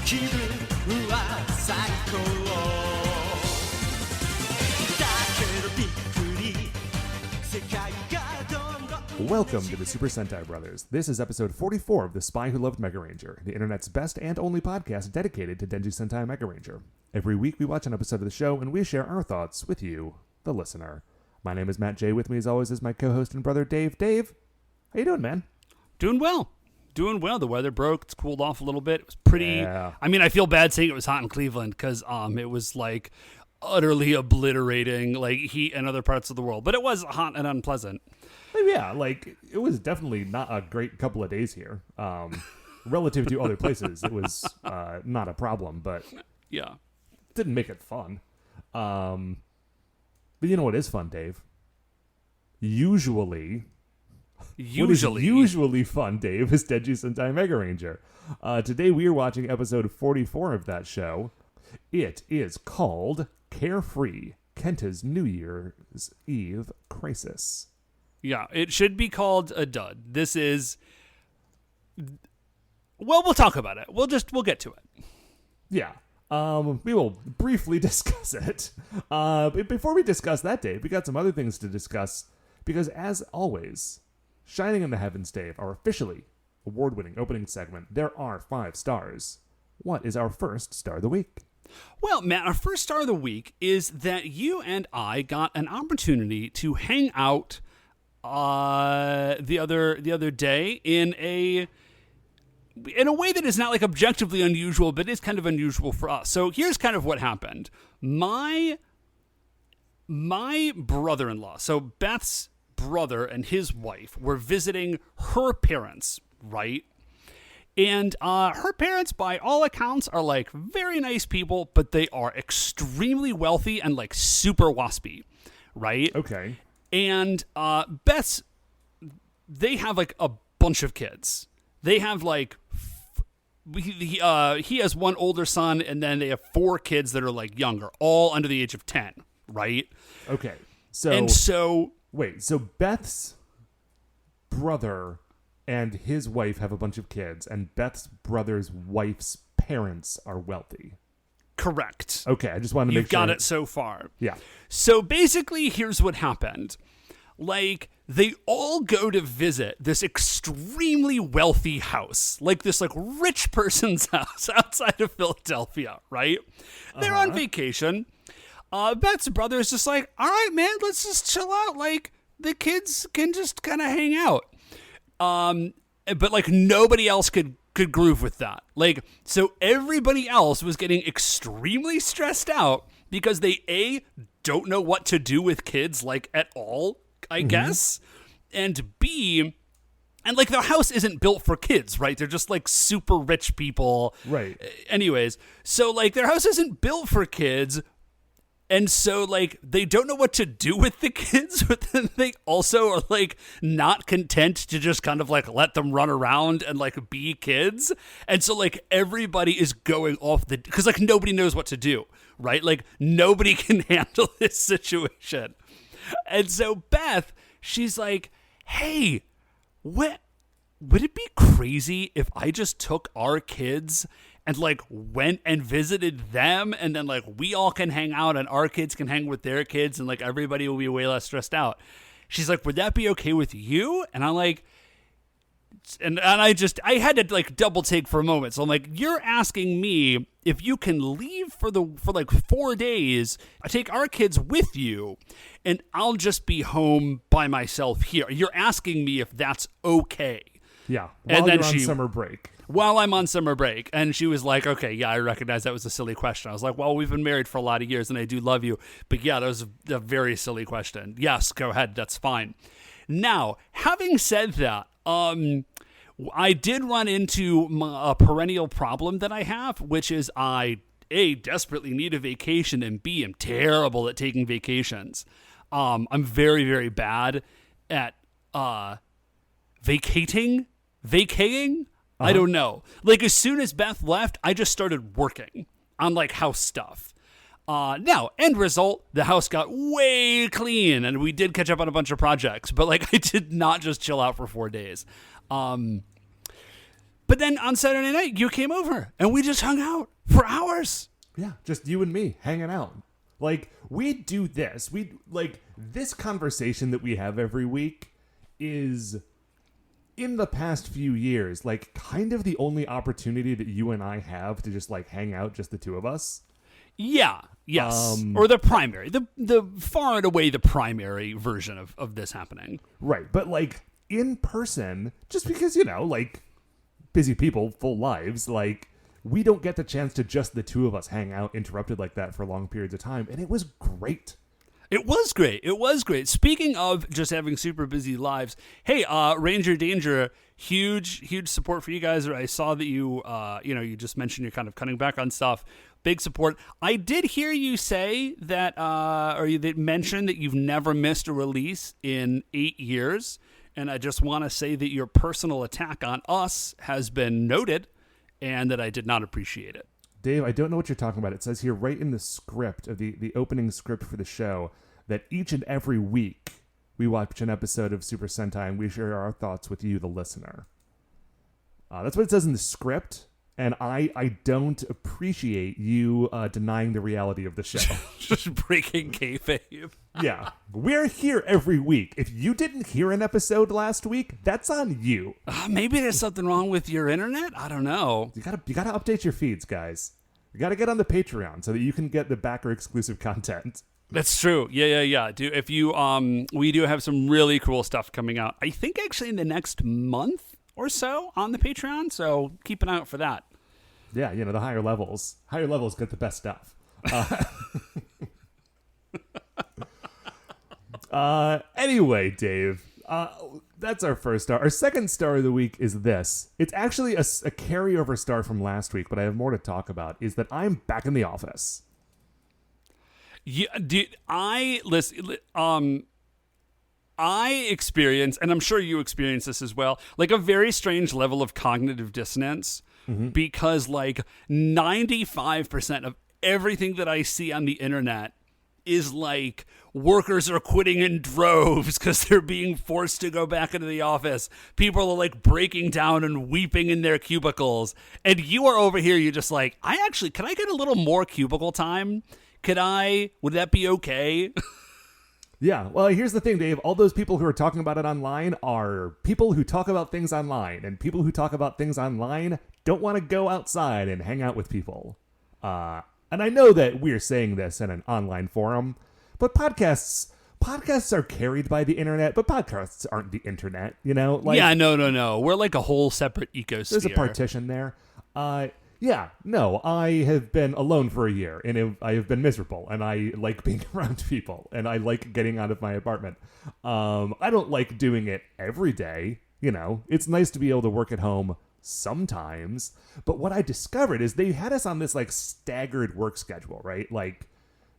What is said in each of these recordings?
気分は最高だけどびっくり世界がどんどん Welcome to the Super Sentai Brothers. This is episode 44 of The Spy Who Loved Megaranger, the internet's best and only podcast dedicated to Denji Sentai Megaranger. Every week we watch an episode of the show and we share our thoughts with you, the listener. My name is Matt J. With me as always is my co-host and brother Dave. Dave, how you doing, man? Doing well. The weather broke. It's cooled off a little bit. It was pretty... Yeah. I mean, I feel bad saying it was hot in Cleveland because it was like utterly obliterating like heat in other parts of the world. But it was hot and unpleasant. Yeah, like, it was definitely not a great couple of days here. Relative to other places, it was not a problem, but Yeah. didn't make it fun. But you know what is fun, Dave? Usually fun, Dave, is Denji Sentai Megaranger. Today we are watching episode 44 of that show. It is called Carefree, Kenta's New Year's Eve Crisis. Yeah, it should be called a dud. This is... Well, we'll talk about it. We'll get to it. Yeah. We will briefly discuss it. But before we discuss that, Dave, we got some other things to discuss. Because as always, Shining in the Heavens, Dave, our officially award-winning opening segment, there are 5 stars. What is our first star of the week? Well, Matt, our first star of the week is that you and I got an opportunity to hang out the other day in a way that is not like objectively unusual, but is kind of unusual for us. So here's kind of what happened. My brother-in-law, so Beth's brother and his wife, were visiting her parents, right? And her parents, by all accounts, are like very nice people, but they are extremely wealthy and like super waspy, right? Okay. And Beth's, they have like a bunch of kids. They have like, he has one older son, and then they have 4 kids that are like younger, all under the age of 10, right? Okay. Wait, so Beth's brother and his wife have a bunch of kids, and Beth's brother's wife's parents are wealthy. Correct. Okay, I just wanted to make sure. You've got it so far. Yeah. So basically, here's what happened. Like, they all go to visit this extremely wealthy house, like this like rich person's house outside of Philadelphia, right? They're on vacation. Beth's brother is just like, all right, man, let's just chill out. Like, the kids can just kind of hang out. But like nobody else could groove with that. Like, so everybody else was getting extremely stressed out because they A, don't know what to do with kids like at all, I guess, and B, and like their house isn't built for kids, right? They're just like super rich people. Right. Anyways, so like their house isn't built for kids. And so, like, they don't know what to do with the kids, but then they also are, like, not content to just kind of, like, let them run around and, like, be kids. And so, like, everybody is going off because, like, nobody knows what to do, right? Like, nobody can handle this situation. And so Beth, she's like, hey, would it be crazy if I just took our kids and like went and visited them, and then like we all can hang out and our kids can hang with their kids, and like everybody will be way less stressed out? She's like, would that be okay with you? And I'm like, and I had to like double take for a moment. So I'm like, you're asking me if you can leave for like 4 days, take our kids with you, and I'll just be home by myself here. You're asking me if that's okay. Yeah. And While then you're on summer break. While I'm on summer break. And she was like, okay, yeah, I recognize that was a silly question. I was like, well, we've been married for a lot of years and I do love you. But yeah, that was a very silly question. Yes, go ahead. That's fine. Now, having said that, I did run into a perennial problem that I have, which is I, A, desperately need a vacation, and B, am terrible at taking vacations. I'm very, very bad at vacating. I don't know. Like, as soon as Beth left, I just started working on, like, house stuff. Now, end result, the house got way clean, and we did catch up on a bunch of projects. But, like, I did not just chill out for 4 days. But then on Saturday night, you came over and we just hung out for hours. Yeah, just you and me hanging out. Like, we do this. This conversation that we have every week is, in the past few years, like, kind of the only opportunity that you and I have to just, like, hang out, just the two of us. Yeah, yes. Or the primary. The far and away the primary version of this happening. Right, but, like, in person, just because, you know, like, busy people, full lives, like, we don't get the chance to just the two of us hang out interrupted like that for long periods of time, and it was great. It was great. It was great. Speaking of just having super busy lives, hey, Ranger Danger, huge support for you guys. I saw that you just mentioned you're kind of cutting back on stuff. Big support. I did hear you say that, or you did mention that you've never missed a release in 8 years, and I just want to say that your personal attack on us has been noted, and that I did not appreciate it. Dave, I don't know what you're talking about. It says here right in the script of the opening script for the show that each and every week we watch an episode of Super Sentai and we share our thoughts with you, the listener. That's what it says in the script, and I don't appreciate you denying the reality of the show. Just breaking kayfabe. Yeah, we're here every week. If you didn't hear an episode last week, that's on you. Maybe there's something wrong with your internet. I don't know. You gotta update your feeds, guys. You gotta get on the Patreon so that you can get the backer exclusive content. That's true. Yeah. If you we do have some really cool stuff coming out. I think actually in the next month or so on the Patreon. So keep an eye out for that. Yeah, you know, the higher levels get the best stuff. Anyway, Dave, that's our first star. Our second star of the week is this. It's actually a carryover star from last week, but I have more to talk about, is that I'm back in the office. Yeah, I experience, and I'm sure you experience this as well, like a very strange level of cognitive dissonance, because like 95% of everything that I see on the internet is like workers are quitting in droves because they're being forced to go back into the office. People are like breaking down and weeping in their cubicles. And you are over here, you're just like, can I get a little more cubicle time? Would that be okay? Yeah, well, here's the thing, Dave. All those people who are talking about it online are people who talk about things online, and people who talk about things online don't want to go outside and hang out with people. And I know that we're saying this in an online forum, but podcasts are carried by the internet, but podcasts aren't the internet, you know? Like, yeah, no. We're like a whole separate ecosphere. There's a partition there. Yeah, no, I have been alone for a year, and I have been miserable, and I like being around people, and I like getting out of my apartment. I don't like doing it every day, you know. It's nice to be able to work at home sometimes, but what I discovered is they had us on this, like, staggered work schedule, right? Like,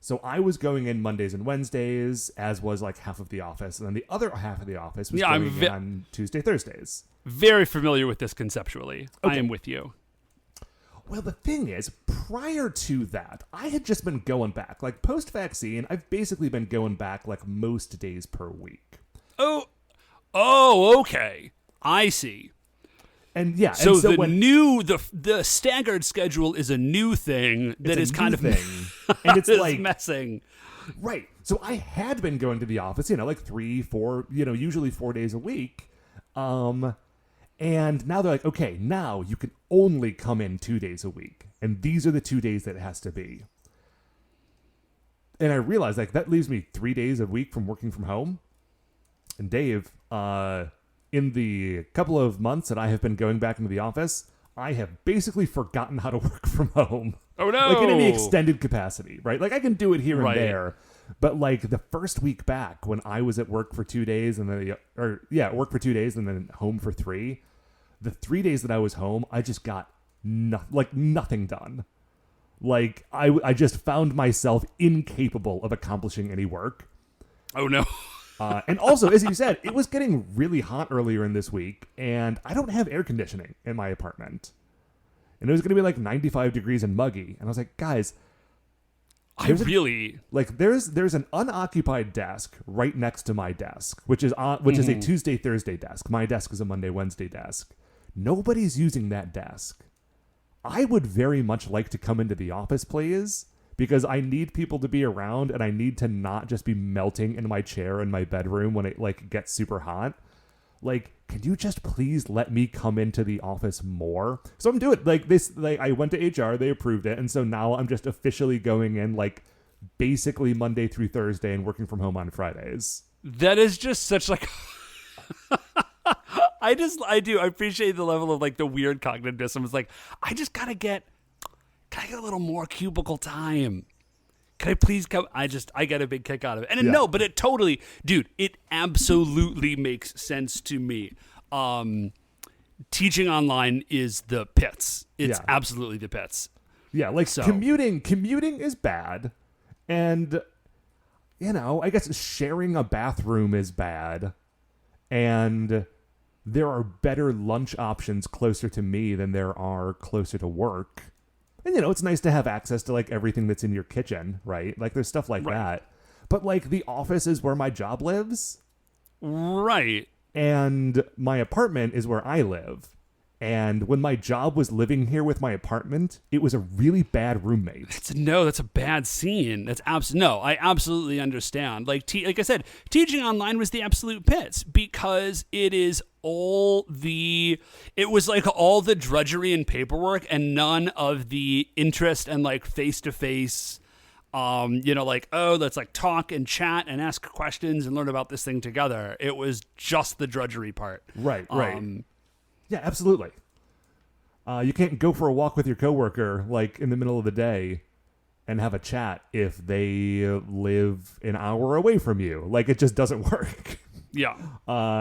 so I was going in Mondays and Wednesdays, as was, like, half of the office, and then the other half of the office was going in on Tuesday, Thursdays. Very familiar with this conceptually. Okay. I am with you. Well, the thing is, prior to that, I had just been going back. Like, post-vaccine, I've basically been going back, like, most days per week. Oh, okay. I see. And yeah, so the staggered schedule is a new thing that is kind of thing. And it's like messing. Right. So I had been going to the office, you know, like 3, 4, you know, usually 4 days a week. And now they're like, okay, now you can only come in 2 days a week. And these are the 2 days that it has to be. And I realized, like, that leaves me 3 days a week from working from home. And Dave, in the couple of months that I have been going back into the office, I have basically forgotten how to work from home. Oh, no! Like, in any extended capacity, right? Like, I can do it here and there. But, like, the first week back, when I was at work for 2 days, and then, work for 2 days and then home for 3, the 3 days that I was home, I just got nothing done. Like, I just found myself incapable of accomplishing any work. Oh, no. And also, as you said, it was getting really hot earlier in this week, and I don't have air conditioning in my apartment. And it was going to be like 95 degrees and muggy. And I was like, guys, there's an unoccupied desk right next to my desk, which is a Tuesday, Thursday desk. My desk is a Monday, Wednesday desk. nobody's using that desk. I would very much like to come into the office, please, because I need people to be around, and I need to not just be melting in my chair in my bedroom when it like gets super hot. Like, can you just please let me come into the office more? So I'm doing like this. Like, I went to HR, they approved it, and so now I'm just officially going in like basically Monday through Thursday and working from home on Fridays. That is just such like. I appreciate the level of like the weird cognitive dissonance. Like, I just gotta get a little more cubicle time. Can I please come? I get a big kick out of it. And Yeah. no, but it totally, dude, it absolutely makes sense to me. Teaching online is the pits. It's absolutely the pits. Yeah, like So. commuting is bad. And, you know, I guess sharing a bathroom is bad. And there are better lunch options closer to me than there are closer to work. And, you know, it's nice to have access to, like, everything that's in your kitchen, right? Like, there's stuff like that. But, like, the office is where my job lives. Right. And my apartment is where I live. And when my job was living here with my apartment, it was a really bad roommate. That's a bad scene. I absolutely understand. Like I said, teaching online was the absolute pits because it was like all the drudgery and paperwork and none of the interest and like face-to-face, like, oh, let's like talk and chat and ask questions and learn about this thing together. It was just the drudgery part. Right. Yeah, absolutely. You can't go for a walk with your coworker like in the middle of the day and have a chat if they live an hour away from you. Like, it just doesn't work. Yeah.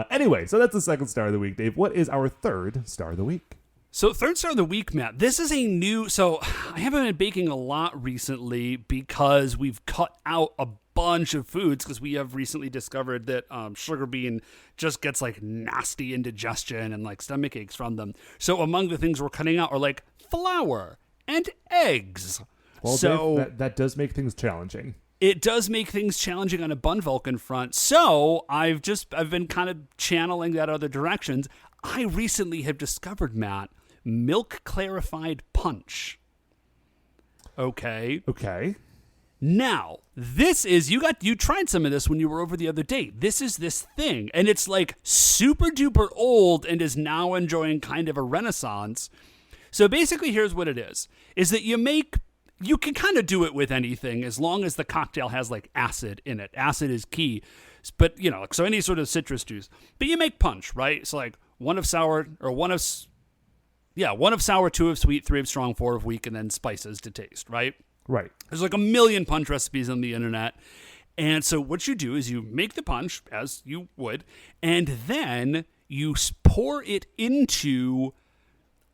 Anyway, so that's the second star of the week, Dave. What is our third star of the week? So third star of the week, Matt, this is so I haven't been baking a lot recently because we've cut out a bunch of foods because we have recently discovered that sugar bean just gets like nasty indigestion and like stomach aches from them. So among the things we're cutting out are like flour and eggs. Well, so Dave, that does make things challenging. It does make things challenging on a Bun Vulcan front. So I've been kind of channeling that other directions. I recently have discovered, Matt, milk clarified punch. Okay. Now, this is, you tried some of this when you were over the other day. This is this thing, and it's like super duper old and is now enjoying kind of a renaissance. So basically, here's what it is that you can kind of do it with anything as long as the cocktail has like acid in it. Acid is key. But, so any sort of citrus juice. But you make punch, right? So like one of sour, 2 of sweet, 3 of strong, 4 of weak, and then spices to taste, right? Right. There's like a million punch recipes on the internet. And so what you do is you make the punch, as you would, and then you pour it into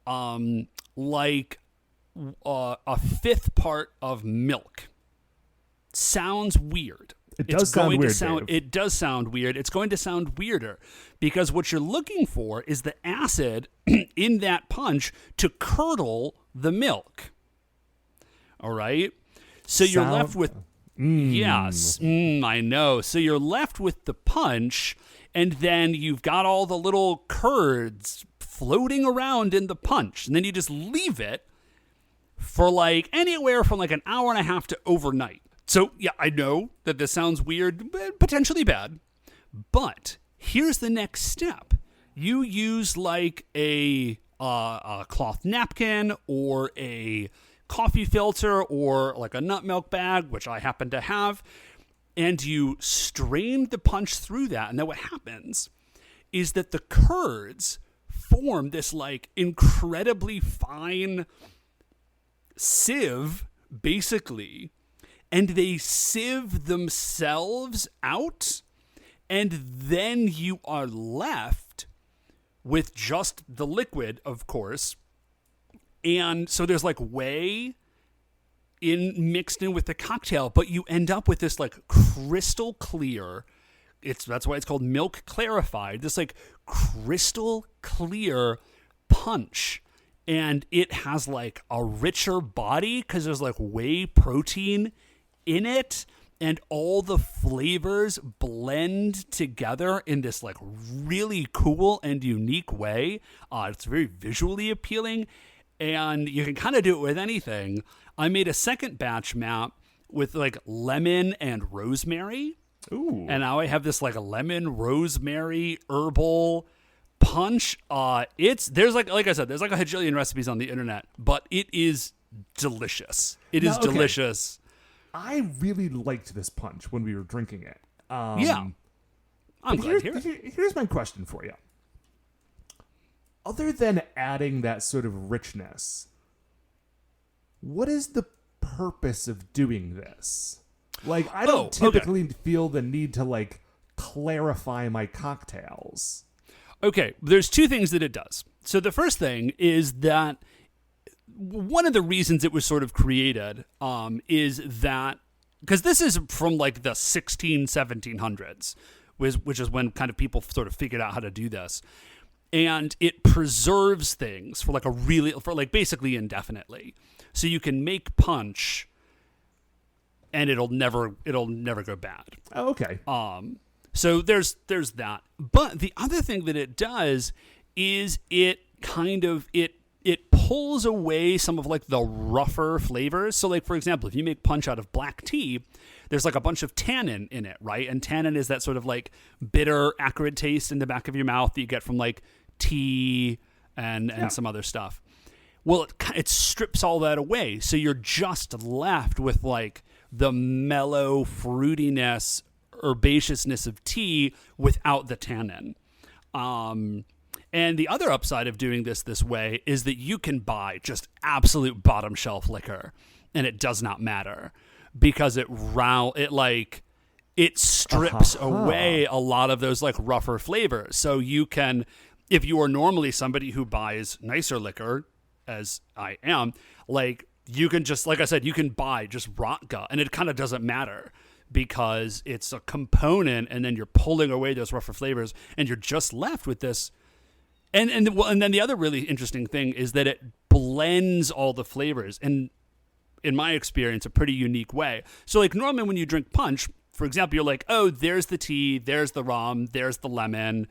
a fifth part of milk. Sounds weird. It does sound weird, Dave. It does sound weird. It's going to sound weirder because what you're looking for is the acid in that punch to curdle the milk. All right? So you're left with... Yes, I know. So you're left with the punch, and then you've got all the little curds floating around in the punch, and then you just leave it for like anywhere from like an hour and a half to overnight. So, yeah, I know that this sounds weird, but potentially bad, but here's the next step. You use like a cloth napkin or a coffee filter or like a nut milk bag, which I happen to have, and you strain the punch through that. And then what happens is that the curds form this like incredibly fine sieve, basically, and they sieve themselves out, and then you are left with just the liquid, of course. And so there's like whey mixed in with the cocktail, but you end up with this like crystal clear. That's why it's called milk clarified. This like crystal clear punch. And it has like a richer body because there's like whey protein in it. and all the flavors blend together in this like really cool and unique way. It's very visually appealing, and you can kind of do it with anything. I made a second batch map with like lemon and rosemary. Ooh. And now I have this like a lemon, rosemary, herbal punch. There's like I said, there's like a hajillion recipes on the internet, but it is delicious. It is delicious. I really liked this punch when we were drinking it. Yeah. I'm glad to hear it. Here's my question for you. Other than adding that sort of richness, what is the purpose of doing this? Like, I don't typically feel the need to, like, clarify my cocktails. Okay, there's two things that it does. So the first thing is that one of the reasons it was sort of created is that, because this is from like the 1700s, which is when kind of people sort of figured out how to do this. And it preserves things for basically indefinitely. So you can make punch and it'll never go bad. Oh, okay. So there's that. But the other thing that it does is it pulls away some of like the rougher flavors. So like, for example, if you make punch out of black tea, there's like a bunch of tannin in it, right? And tannin is that sort of like bitter, acrid taste in the back of your mouth that you get from like tea and some other stuff. Well, it strips all that away. So you're just left with like the mellow fruitiness, herbaceousness of tea without the tannin. And the other upside of doing this way is that you can buy just absolute bottom shelf liquor, and it does not matter because it strips away a lot of those like rougher flavors. So you can, if you are normally somebody who buys nicer liquor, as I am, like you can just, like I said, you can buy just Rotga, and it kind of doesn't matter because it's a component, and then you're pulling away those rougher flavors, and you're just left with this. And then the other really interesting thing is that it blends all the flavors, and in my experience, a pretty unique way. So like normally when you drink punch, for example, you're like, oh, there's the tea, there's the rum, there's the lemon,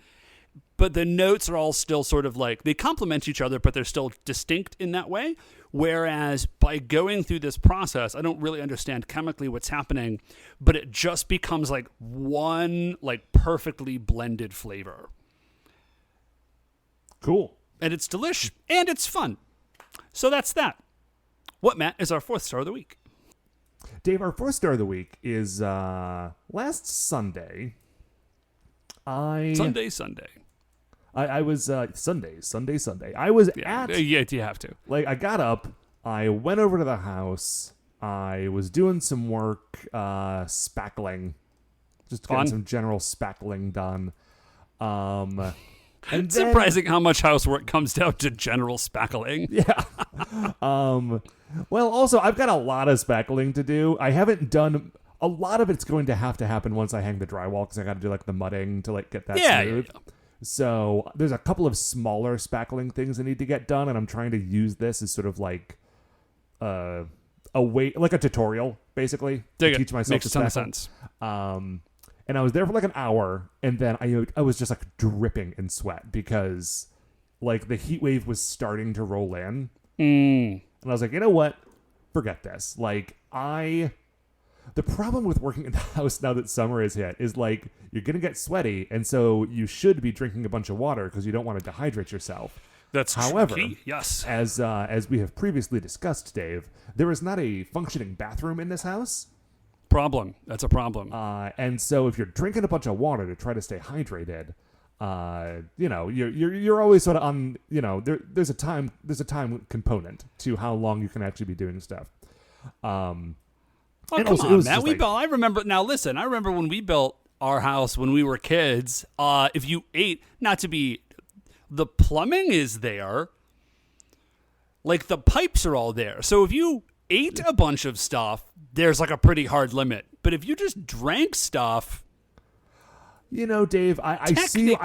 but the notes are all still sort of like, they complement each other, but they're still distinct in that way. Whereas by going through this process, I don't really understand chemically what's happening, but it just becomes like one like perfectly blended flavor. Cool. And it's delish, and it's fun. So that's that. What, Matt, is our fourth star of the week? Dave, our fourth star of the week is last Sunday. Sunday. I was Sunday. I was at. Yeah, you have to. Like, I got up. I went over to the house. I was doing some work, spackling, just getting some general spackling done. And it's surprising how much housework comes down to general spackling. Yeah. Well, also, I've got a lot of spackling to do. I haven't done... A lot of it's going to happen once I hang the drywall, because I got to do, like, the mudding to, like, get that smooth. Yeah. So there's a couple of smaller spackling things I need to get done, and I'm trying to use this as sort of, like, a way... Like a tutorial, basically. To teach myself to spackle. Makes a ton of sense. And I was there for like an hour, and then I was just like dripping in sweat because like the heat wave was starting to roll in. And I was like, you know what? Forget this. Like the problem with working in the house now that summer is hit is like you're going to get sweaty, and so you should be drinking a bunch of water because you don't want to dehydrate yourself. However, key. Yes. As we have previously discussed, Dave, there is not a functioning bathroom in this house. That's a problem. And so if you're drinking a bunch of water to try to stay hydrated, you're always sort of on, there's a time component to how long you can actually be doing stuff. Come on, Matt. I remember. Now listen, I remember when we built our house when we were kids. If you ate, the plumbing is there. Like the pipes are all there. So if you ate a bunch of stuff, there's like a pretty hard limit. But if you just drank stuff, Dave, I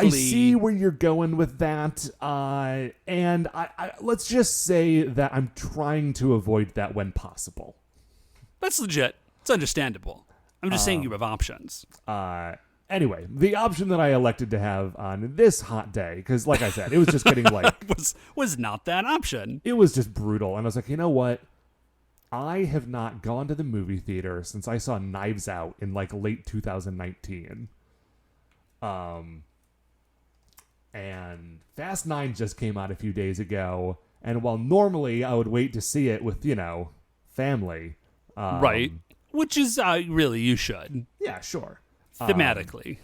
see where you're going with that, and I let's just say that I'm trying to avoid that when possible. That's legit. It's understandable. I'm just saying you have options. Anyway, the option that I elected to have on this hot day, because like I said, it was just getting like... was not that option. It was just brutal. And I was like, you know what? I have not gone to the movie theater since I saw Knives Out in like late 2019. And Fast 9 just came out a few days ago. And while normally I would wait to see it with, family. Right. Which is really, you should. Yeah, sure. Thematically.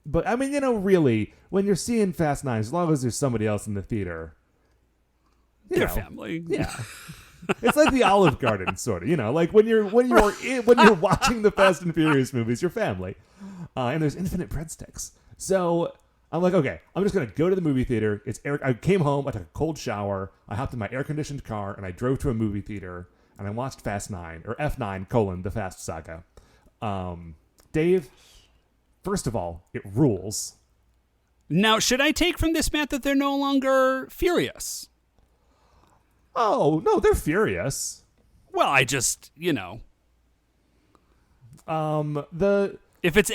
But, I mean, really, when you're seeing Fast 9, as long as there's somebody else in the theater, They're family. Yeah. It's like the Olive Garden, sort of. Like when you're watching the Fast and Furious movies, you're family. And there's infinite breadsticks. So I'm like, okay, I'm just going to go to the movie theater. I came home, I took a cold shower, I hopped in my air-conditioned car, and I drove to a movie theater, and I watched Fast 9, or F9, the Fast Saga. Dave, first of all, it rules. Now, should I take from this, Matt, that they're no longer furious? Oh, no, they're furious. Well, I just, If it's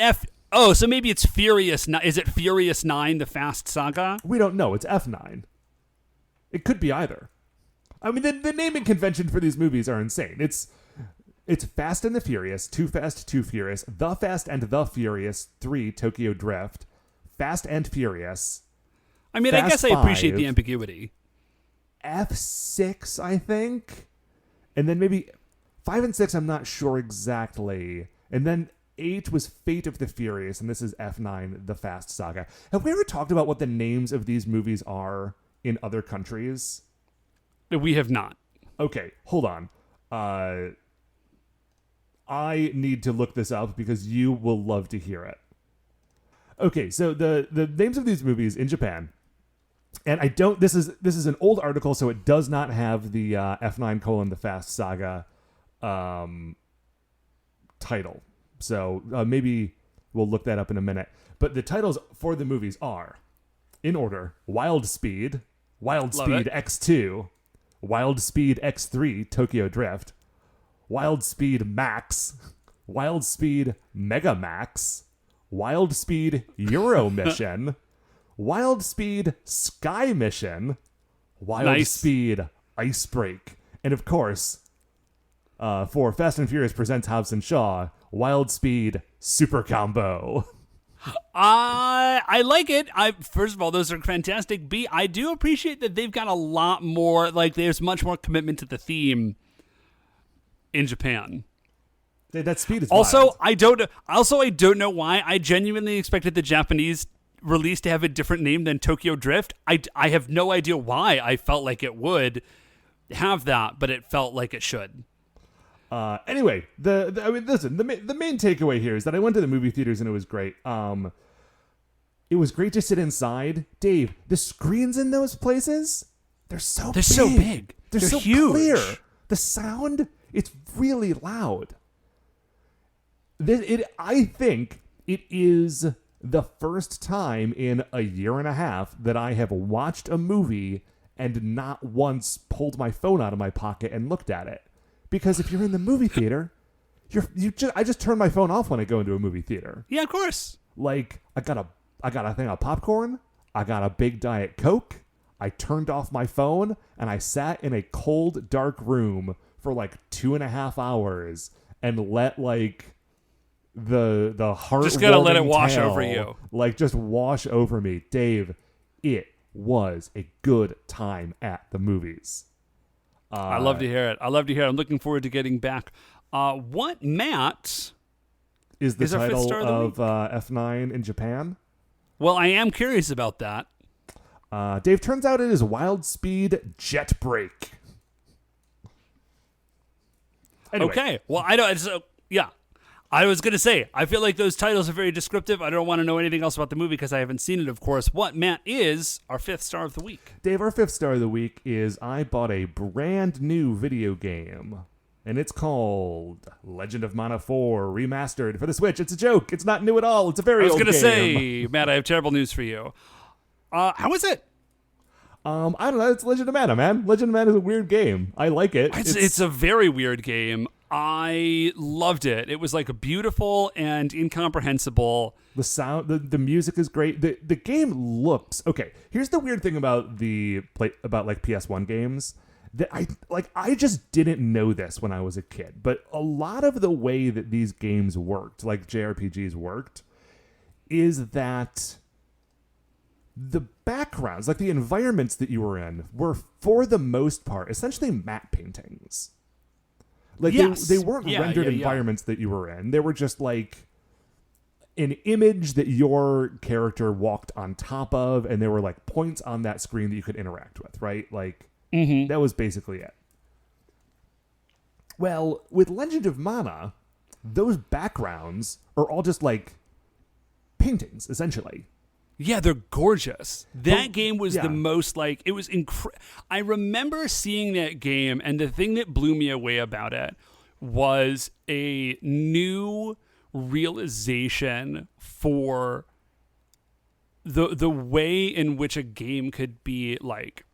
so maybe it's Furious. Is it Furious 9, the Fast Saga? We don't know. It's F9. It could be either. I mean, the naming convention for these movies are insane. It's Fast and the Furious, Too Fast, Too Furious, The Fast and the Furious 3, Tokyo Drift, Fast and Furious. I mean, Fast I guess 5, I appreciate the ambiguity. F6, I think. And then maybe 5 and 6, I'm not sure exactly. And then 8 was Fate of the Furious, and this is F9, The Fast Saga. Have we ever talked about what the names of these movies are in other countries? We have not. Okay, hold on. I need to look this up because you will love to hear it. Okay, so the names of these movies in Japan, and this is an old article, so it does not have the F9 the Fast Saga title. So maybe we'll look that up in a minute. But the titles for the movies are, in order, Wild Speed, Wild Speed X2, Wild Speed X3, Tokyo Drift, Wild Speed Max, Wild Speed Mega Max, Wild Speed Euro Mission, Wild Speed Sky Mission, Wild Speed Ice Break, and of course, for Fast and Furious Presents Hobbs and Shaw, Wild Speed Super Combo. I like it. First of all, those are fantastic. B, I do appreciate that they've got a lot more, like there's much more commitment to the theme in Japan. That speed is also wild. I don't know why I genuinely expected the Japanese release to have a different name than Tokyo Drift. I have no idea why I felt like it would have that, but it felt like it should. Anyway, listen, the main takeaway here is that I went to the movie theaters and it was great. It was great to sit inside. Dave, the screens in those places, they're so big. They're so huge. Clear. The sound, it's really loud. I think it is the first time in a year and a half that I have watched a movie and not once pulled my phone out of my pocket and looked at it. Because if you're in the movie theater, I just turn my phone off when I go into a movie theater. Yeah, of course. Like I got a thing of popcorn, I got a big Diet Coke, I turned off my phone, and I sat in a cold, dark room for like 2.5 hours and let like the heart just gotta let it wash over you. Like just wash over me. Dave, it was a good time at the movies. I love to hear it. I'm looking forward to getting back. What, Matt, is the title of F9 in Japan? Well, I am curious about that. Dave, turns out it is Wild Speed Jet Break. Anyway. Okay. Well, I don't. So, yeah. I was going to say, I feel like those titles are very descriptive. I don't want to know anything else about the movie because I haven't seen it, of course. What, Matt, is our fifth star of the week? Dave, our fifth star of the week is I bought a brand new video game, and it's called Legend of Mana 4 Remastered for the Switch. It's a joke. It's not new at all. It's a very old game. I was going to say, Matt, I have terrible news for you. How is it? I don't know. It's Legend of Mana, man. Legend of Mana is a weird game. I like it. It's a very weird game. I loved it. It was like beautiful and incomprehensible. The sound, the music is great. The game looks okay. Here's the weird thing about like PS1 games that I just didn't know this when I was a kid. But a lot of the way that these games worked, like JRPGs worked, is that the backgrounds, like the environments that you were in, were for the most part essentially matte paintings. Like they weren't rendered environments that you were in. They were just like an image that your character walked on top of, and there were like points on that screen that you could interact with, right? Like that was basically it. Well, with Legend of Mana, those backgrounds are all just like paintings, essentially. Yeah, they're gorgeous. That game was the most like, it was I remember seeing that game, and the thing that blew me away about it was a new realization for the way in which a game could be like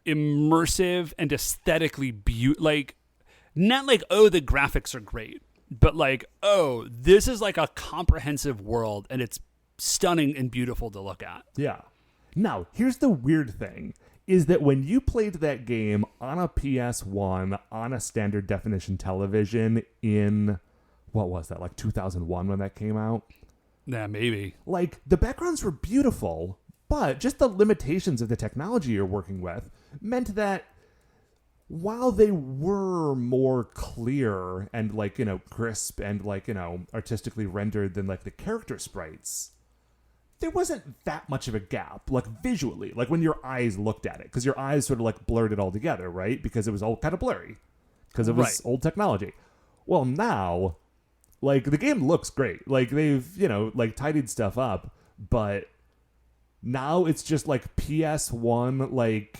immersive and aesthetically beautiful. Like, not like, oh, the graphics are great, but like, oh, this is like a comprehensive world, and it's stunning and beautiful to look at. Yeah. Now, here's the weird thing, is that when you played that game on a PS1 on a standard definition television in, what was that, like 2001 when that came out? Yeah, maybe. Like, the backgrounds were beautiful, but just the limitations of the technology you're working with meant that while they were more clear and like, crisp and like, artistically rendered than like the character sprites, there wasn't that much of a gap, like visually, like when your eyes looked at it, because your eyes sort of like blurred it all together, right? Because it was all kind of blurry, because it was old technology. Well, now, like, the game looks great. Like, they've, like tidied stuff up, but now it's just like PS1, like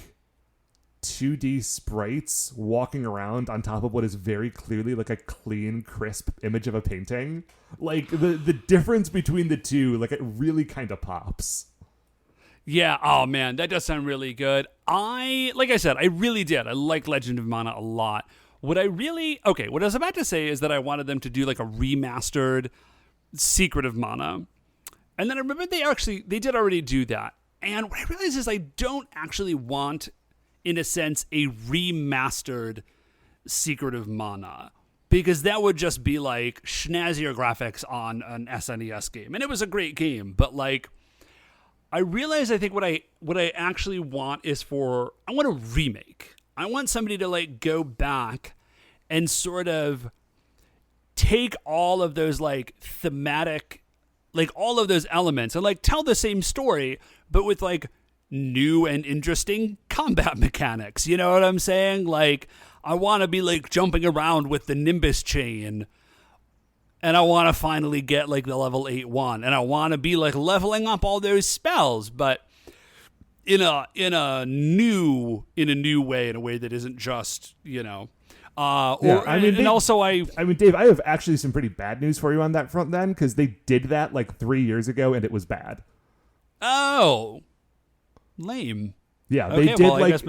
2D sprites walking around on top of what is very clearly like a clean, crisp image of a painting. Like, the difference between the two, like, it really kind of pops. Yeah, oh man, that does sound really good. Like I said, I really did. I like Legend of Mana a lot. What I was about to say is that I wanted them to do like a remastered Secret of Mana. And then I remember they did already do that. And what I realized is I don't actually want, in a sense, a remastered Secret of Mana, because that would just be like snazzier graphics on an SNES game. And it was a great game, but like, I realize I think what I actually want is I want a remake. I want somebody to like go back and sort of take all of those like thematic, like all of those elements, and like tell the same story, but with like new and interesting combat mechanics. You know what I'm saying? Like, I want to be like jumping around with the Nimbus chain, and I want to finally get like the level 8 one, and I want to be like leveling up all those spells, but in a new way, in a way that isn't just, Dave, I have actually some pretty bad news for you on that front then, because they did that like 3 years ago and it was bad. Oh, lame. Yeah, okay,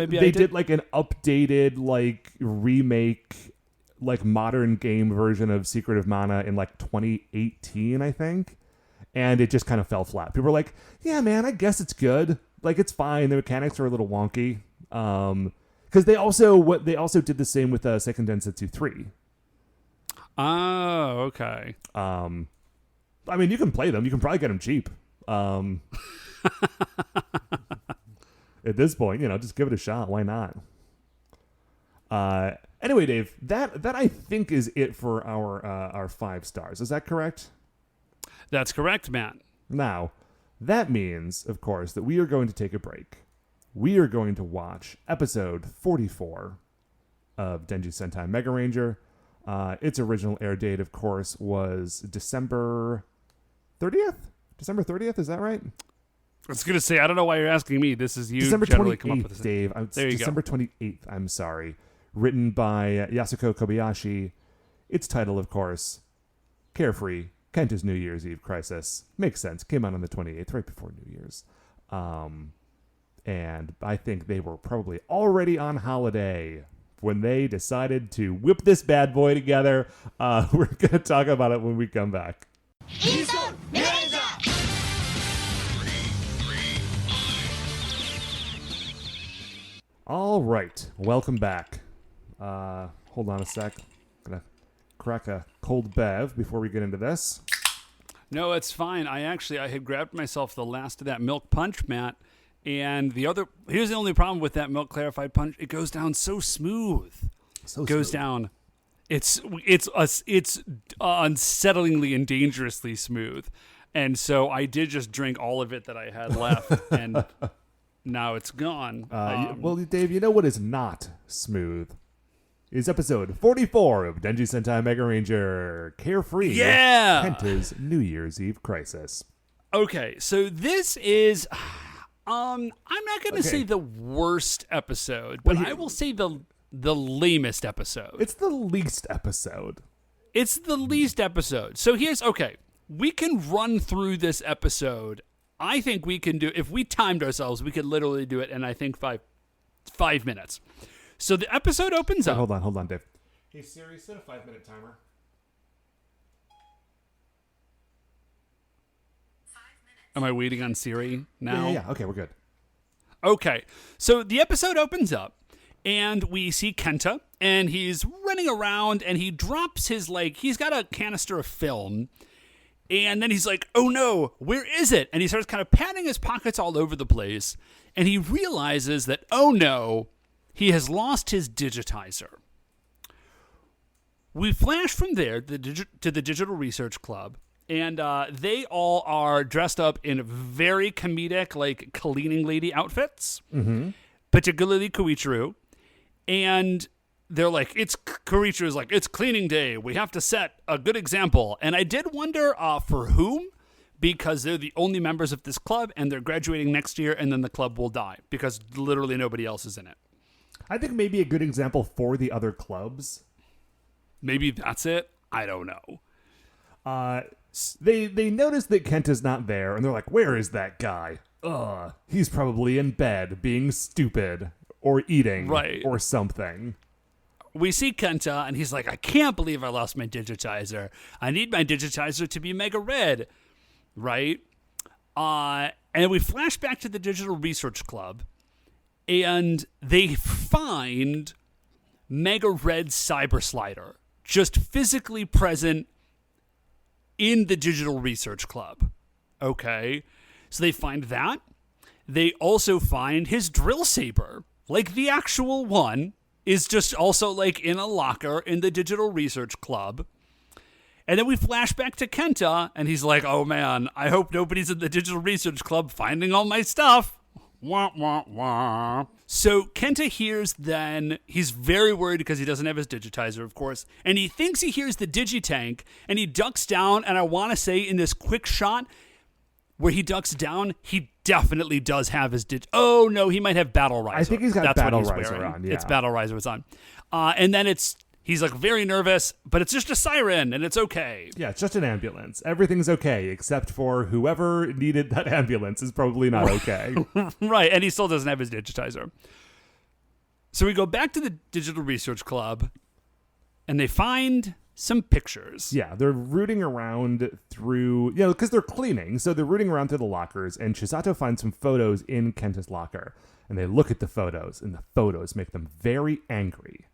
they did like an updated like remake, like modern game version of Secret of Mana in like 2018, I think, and it just kind of fell flat. People were like, "Yeah, man, I guess it's good. Like, it's fine. The mechanics are a little wonky." Because they also did the same with Seiken Densetsu 3. Oh, okay. I mean, you can play them. You can probably get them cheap. At this point, just give it a shot. Why not? Anyway, Dave, that I think is it for our 5 stars. Is that correct? That's correct, Matt. Now, that means, of course, that we are going to take a break. We are going to watch episode 44 of Denji Sentai Megaranger. Its original air date, of course, was December 30th? December 30th, is that right? I was going to say, I don't know why you're asking me. This is you December generally 28th, come up with this. Dave. There you December go. 28th, I'm sorry. Written by Yasuko Kobayashi. Its title, of course, Carefree, Kenta's New Year's Eve Crisis. Makes sense. Came out on the 28th, right before New Year's. And I think they were probably already on holiday when they decided to whip this bad boy together. We're going to talk about it when we come back. All right, welcome back. Hold on a sec. I'm going to crack a cold bev before we get into this. No, it's fine. I had grabbed myself the last of that milk punch, Matt. And here's the only problem with that milk clarified punch. It goes down so smooth. Goes down. It's unsettlingly and dangerously smooth. And so I did just drink all of it that I had left, and now it's gone. Well, Dave, you know what is not smooth? Is episode 44 of Denji Sentai Megaranger, Carefree. Yeah! Kenta's New Year's Eve Crisis. Okay, so this is... I'm not going to say the worst episode, but I will say the lamest episode. It's the least episode. It's the least episode. So we can run through this episode. I think we can do, if we timed ourselves, we could literally do it in, I think, five minutes. So the episode opens up. Hold on, Dave. Hey, Siri, set a 5-minute timer. 5 minutes. Am I waiting on Siri now? Yeah. Okay, we're good. Okay, so the episode opens up, and we see Kenta, and he's running around, and he drops his, he's got a canister of film, and then he's like, oh no, where is it? And he starts kind of patting his pockets all over the place, and he realizes that, oh no, he has lost his digitizer. We flash from there to the Digital Research Club, and they all are dressed up in very comedic, cleaning lady outfits, particularly Koichiro. And they're like, Koichiro's like, it's cleaning day. We have to set a good example. And I did wonder for whom, because they're the only members of this club, and they're graduating next year, and then the club will die, because literally nobody else is in it. I think maybe a good example for the other clubs. Maybe that's it. I don't know. They notice that Kenta's not there, and they're like, where is that guy? He's probably in bed being stupid or eating or something. We see Kenta, and he's like, I can't believe I lost my digitizer. I need my digitizer to be Mega Red, right? And we flash back to the Digital Research Club, and they find Mega Red Cyber Slider just physically present in the Digital Research Club. Okay, so they find that. They also find his drill saber, the actual one, is just also in a locker in the Digital Research Club. And then we flash back to Kenta, and he's like, oh man, I hope nobody's in the Digital Research Club finding all my stuff. Wah, wah, wah. So Kenta hears then, he's very worried because he doesn't have his digitizer, of course, and he thinks he hears the digitank, and he ducks down, and I want to say in this quick shot where he ducks down, he definitely does have his Oh no, he might have Battle Riser. I think he's got That's Battle what he's Riser wearing. on, yeah. It's Battle Riser was on. And then he's very nervous, but it's just a siren, and it's okay. Yeah, it's just an ambulance. Everything's okay, except for whoever needed that ambulance is probably not okay. Right, and he still doesn't have his digitizer. So we go back to the Digital Research Club, and they find some pictures. Yeah, they're rooting around through, because they're cleaning, so they're rooting around through the lockers, and Chisato finds some photos in Kenta's locker, and they look at the photos, and the photos make them very angry.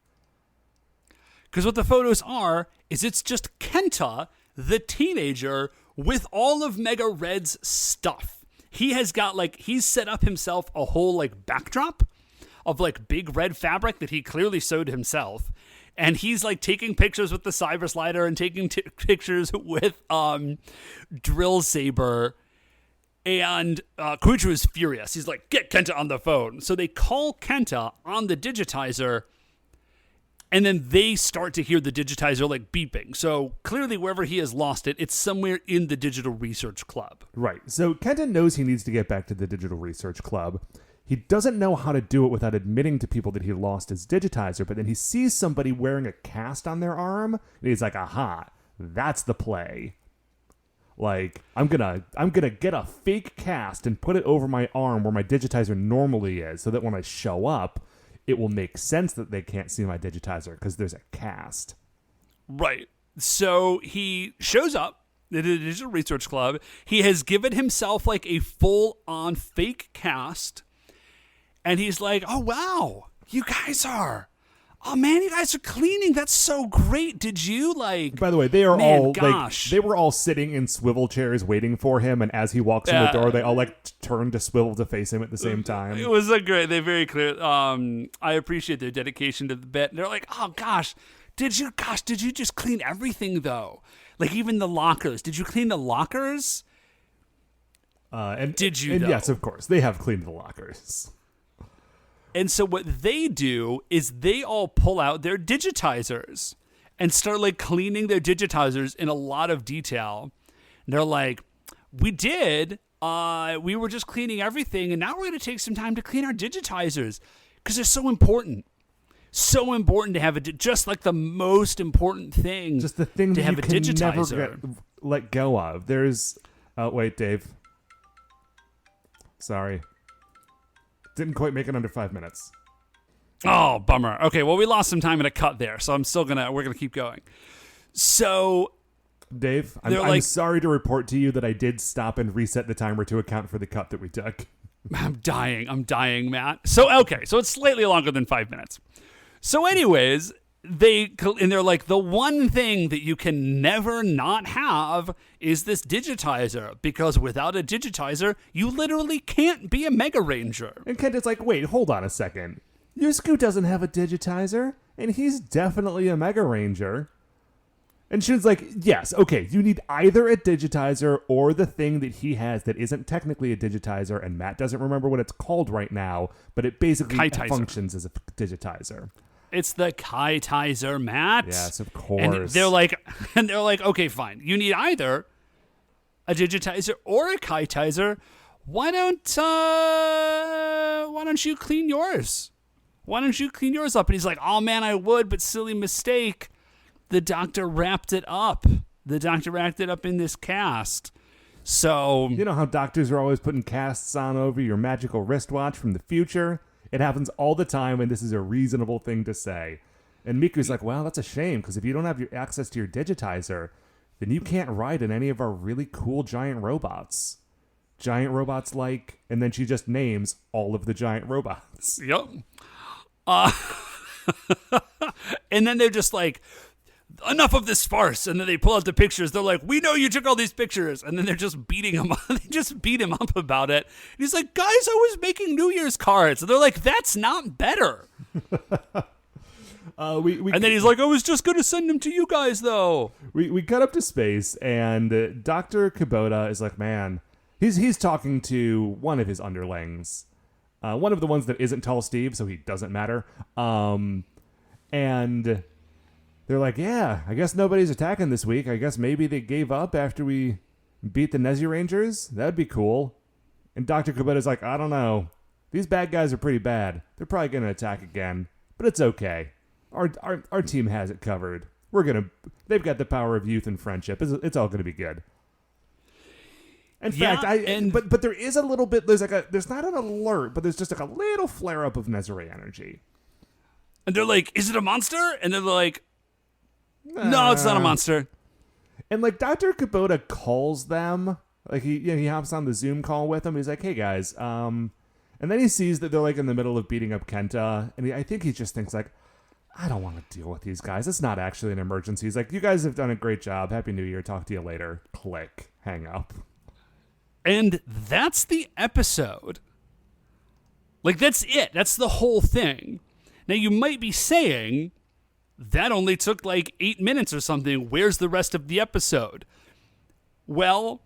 Because what the photos are is it's just Kenta, the teenager, with all of Mega Red's stuff. He has got he's set up himself a whole backdrop of big red fabric that he clearly sewed himself. And he's taking pictures with the Cyber Slider and taking pictures with Drill Saber. And Koichiro is furious. He's like, get Kenta on the phone. So they call Kenta on the digitizer, and then they start to hear the digitizer beeping. So clearly wherever he has lost it, it's somewhere in the Digital Research Club. Right. So Kenta knows he needs to get back to the Digital Research Club. He doesn't know how to do it without admitting to people that he lost his digitizer, but then he sees somebody wearing a cast on their arm, and he's like, aha, that's the play. I'm gonna get a fake cast and put it over my arm where my digitizer normally is, so that when I show up, it will make sense that they can't see my digitizer because there's a cast. Right. So he shows up at the Digital Research Club. He has given himself like a full-on fake cast. And he's like, oh, wow, you guys are... Oh, man, you guys are cleaning. That's so great. Did you, like... By the way, they are man, all, gosh. like, they were all sitting in swivel chairs waiting for him, and as he walks in the door, they all, like, turn to swivel to face him at the same time. It was a great... They're very clear. I appreciate their dedication to the bit. And they're like, oh, gosh, did you just clean everything, though? Like, even the lockers. Did you clean the lockers? Did you, though? Yes, of course. They have cleaned the lockers. And so what they do is they all pull out their digitizers and start like cleaning their digitizers in a lot of detail. And they're like, we were just cleaning everything, and now we're going to take some time to clean our digitizers because they're so important. So important to have just like the most important thing. Just the thing to that have you a can digitizer. never let go of. There's... Oh, wait, Dave. Sorry. Didn't quite make it under 5 minutes. Oh, bummer. Okay, well, we lost some time in a cut there, so we're gonna keep going. So, Dave, I'm sorry to report to you that I did stop and reset the timer to account for the cut that we took. I'm dying, Matt. So it's slightly longer than 5 minutes. So anyways, they're like, the one thing that you can never not have is this digitizer, because without a digitizer, you literally can't be a Megaranger. And Kenta's like, wait, hold on a second. Yusuke doesn't have a digitizer, and he's definitely a Megaranger. And Shun's like, yes, okay, you need either a digitizer or the thing that he has that isn't technically a digitizer, and Matt doesn't remember what it's called right now, but it basically Kitizer. functions as a digitizer. It's the Kitizer, Matt. Yes, of course. And they're like, okay, fine. You need either a digitizer or a Kitizer. Why don't you clean yours? Why don't you clean yours up? And he's like, oh man, I would, but silly mistake. The doctor wrapped it up. In this cast. So you know how doctors are always putting casts on over your magical wristwatch from the future? It happens all the time, and this is a reasonable thing to say. And Miku's like, well, that's a shame, because if you don't have your access to your digitizer, then you can't ride in any of our really cool giant robots. Giant robots like... And then she just names all of the giant robots. Yep. And then they're just like, enough of this farce. And then they pull out the pictures. They're like, we know you took all these pictures. And then they're just beating him up. They just beat him up about it. And he's like, guys, I was making New Year's cards. And they're like, that's not better. And then he's like, I was just going to send them to you guys, though. We cut up to space, and Dr. Kubota is like, man, he's talking to one of his underlings. One of the ones that isn't Tall Steve, so he doesn't matter. And... They're like, yeah, I guess nobody's attacking this week. I guess maybe they gave up after we beat the Nezi Rangers. That'd be cool. And Dr. Kubota's like, I don't know. These bad guys are pretty bad. They're probably going to attack again. But it's okay. Our team has it covered. They've got the power of youth and friendship. It's all going to be good. In fact, but there is a little bit, there's not an alert, but there's just like a little flare up of Nezare energy. And they're like, is it a monster? And they're like, no, it's not a monster. And like Dr. Kubota calls them, like he hops on the Zoom call with them. He's like, "Hey guys," and then he sees that they're like in the middle of beating up Kenta, and I think he just thinks like, "I don't want to deal with these guys. It's not actually an emergency." He's like, "You guys have done a great job. Happy New Year. Talk to you later." Click. Hang up. And that's the episode. Like that's it. That's the whole thing. Now you might be saying, that only took like 8 minutes or something. Where's the rest of the episode? Well,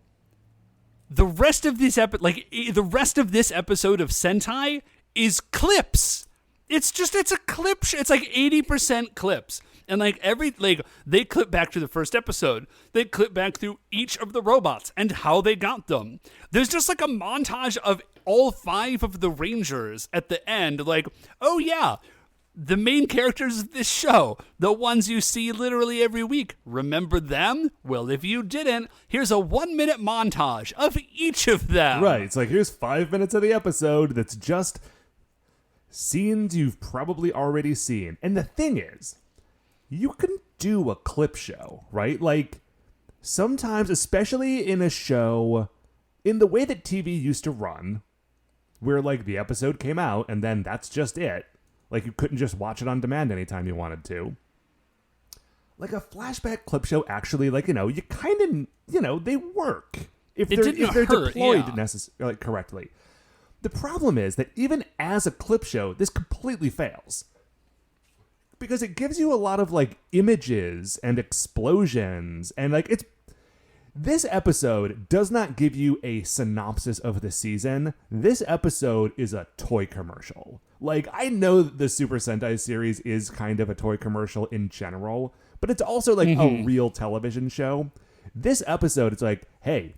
the rest of this episode of Sentai is clips. It's a clip. It's like 80% clips. And they clip back to the first episode. They clip back through each of the robots and how they got them. There's just like a montage of all 5 of the Rangers at the end. Like, oh yeah, the main characters of this show, the ones you see literally every week, remember them? Well, if you didn't, here's a 1-minute montage of each of them. Right. It's like, here's 5 minutes of the episode that's just scenes you've probably already seen. And the thing is, you can do a clip show, right? Like, sometimes, especially in a show, in the way that TV used to run, where, like, the episode came out and then that's just it. Like, you couldn't just watch it on demand anytime you wanted to. Like, a flashback clip show actually, like, you kind of, they work. If they're deployed correctly. The problem is that even as a clip show, this completely fails. Because it gives you a lot of, like, images and explosions, and, like, this episode does not give you a synopsis of the season. This episode is a toy commercial. Like, I know that the Super Sentai series is kind of a toy commercial in general, but it's also, like, a real television show. This episode, it's like, hey,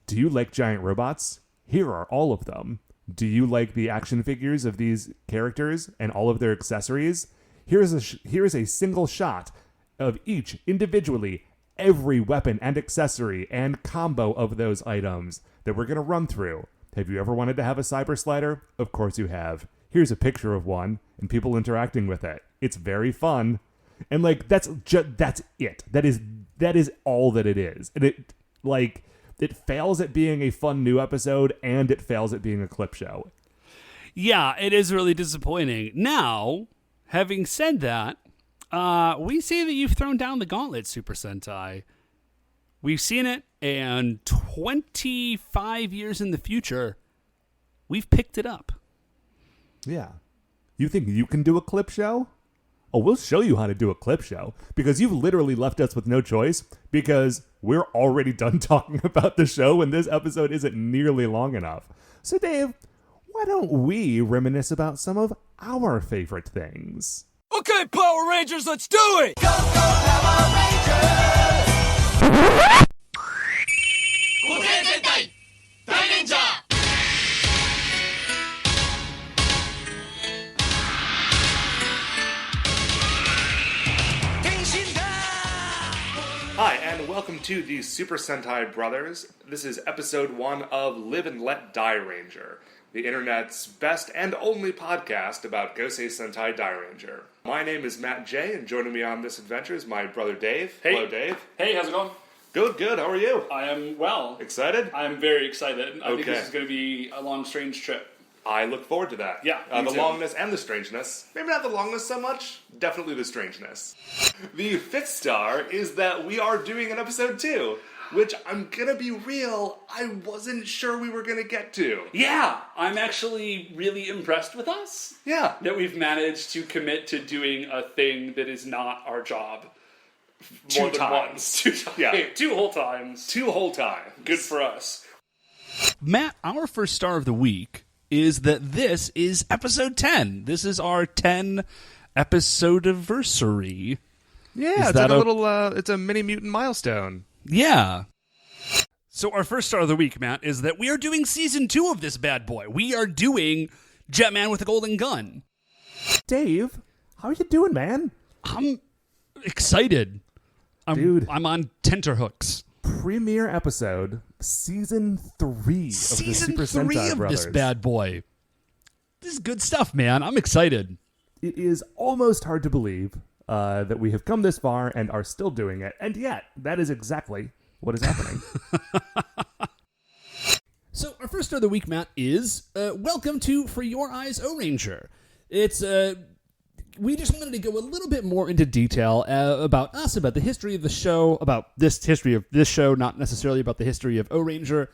do you like giant robots? Here are all of them. Do you like the action figures of these characters and all of their accessories? Here's a single shot of each individually, every weapon and accessory and combo of those items that we're going to run through. Have you ever wanted to have a cyber slider? Of course you have. Here's a picture of one and people interacting with it. It's very fun. And, like, that's it. That is all that it is. And it fails at being a fun new episode, and it fails at being a clip show. Yeah, it is really disappointing. Now, having said that, we see that you've thrown down the gauntlet, Super Sentai. We've seen it, and 25 years in the future, we've picked it up. Yeah. You think you can do a clip show? Oh, we'll show you how to do a clip show, because you've literally left us with no choice, because we're already done talking about the show and this episode isn't nearly long enough. So, Dave, why don't we reminisce about some of our favorite things? Okay, Power Rangers, let's do it! Go, go, Power Rangers! Sentai! Ranger! Hi, and welcome to the Super Sentai Brothers. This is episode 1 of Live and Let Die Ranger, the internet's best and only podcast about Gosei Sentai Dairanger. My name is Matt J, and joining me on this adventure is my brother Dave. Hey. Hello, Dave. Hey, how's it going? Good. How are you? I am well. Excited? I am very excited. I think Okay. this is going to be a long, strange trip. I look forward to that. Yeah, me the too. longness and the strangeness. Maybe not the longness so much, definitely the strangeness. The fifth star is that we are doing an episode 2, which, I'm gonna be real, I wasn't sure we were gonna get to. Yeah, I'm actually really impressed with us. Yeah. That we've managed to commit to doing a thing that is not our job. Two More than times. once. 2 times. Yeah. 2 whole times. 2 whole times. Good for us. Matt, our first star of the week is that this is episode 10. This is our 10 episode anniversary. Yeah, Is it's that like a little, it's a mini mutant milestone. Yeah. So our first star of the week, Matt, is that we are doing season 2 of this bad boy. We are doing Jetman with a Golden Gun. Dave, how are you doing, man? I'm excited. Dude. I'm on tenterhooks. Premiere episode, season 3 of Season the Super 3 Sentai of Brothers. this bad boy. This is good stuff, man. I'm excited. It is almost hard to believe that we have come this far and are still doing it, and yet that is exactly what is happening. So our first star of the week, Matt, is welcome to For Your Eyes, O Ranger. It's we just wanted to go a little bit more into detail about us, about the history of the show, about this history of this show, not necessarily about the history of O Ranger,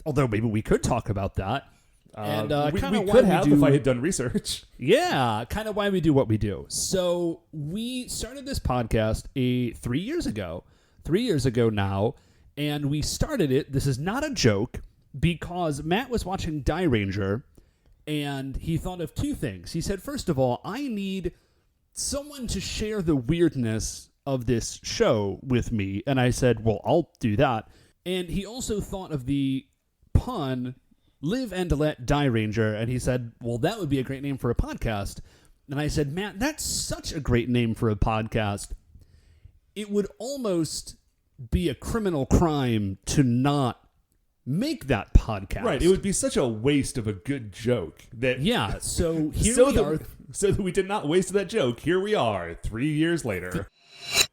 although maybe we could talk about that. And we kinda why could have do, if I had done research. Yeah, kind of why we do what we do. So we started this podcast 3 years ago. 3 years ago now, and we started it, this is not a joke, because Matt was watching Dairanger, and he thought of 2 things. He said, first of all, I need someone to share the weirdness of this show with me. And I said, well, I'll do that. And he also thought of the pun, Live and Let Dairanger, and he said, well, that would be a great name for a podcast. And I said, Matt, that's such a great name for a podcast. It would almost be a criminal crime to not make that podcast. Right. It would be such a waste of a good joke that. Yeah. So here so we that, are. So that we did not waste that joke. Here we are, 3 years later.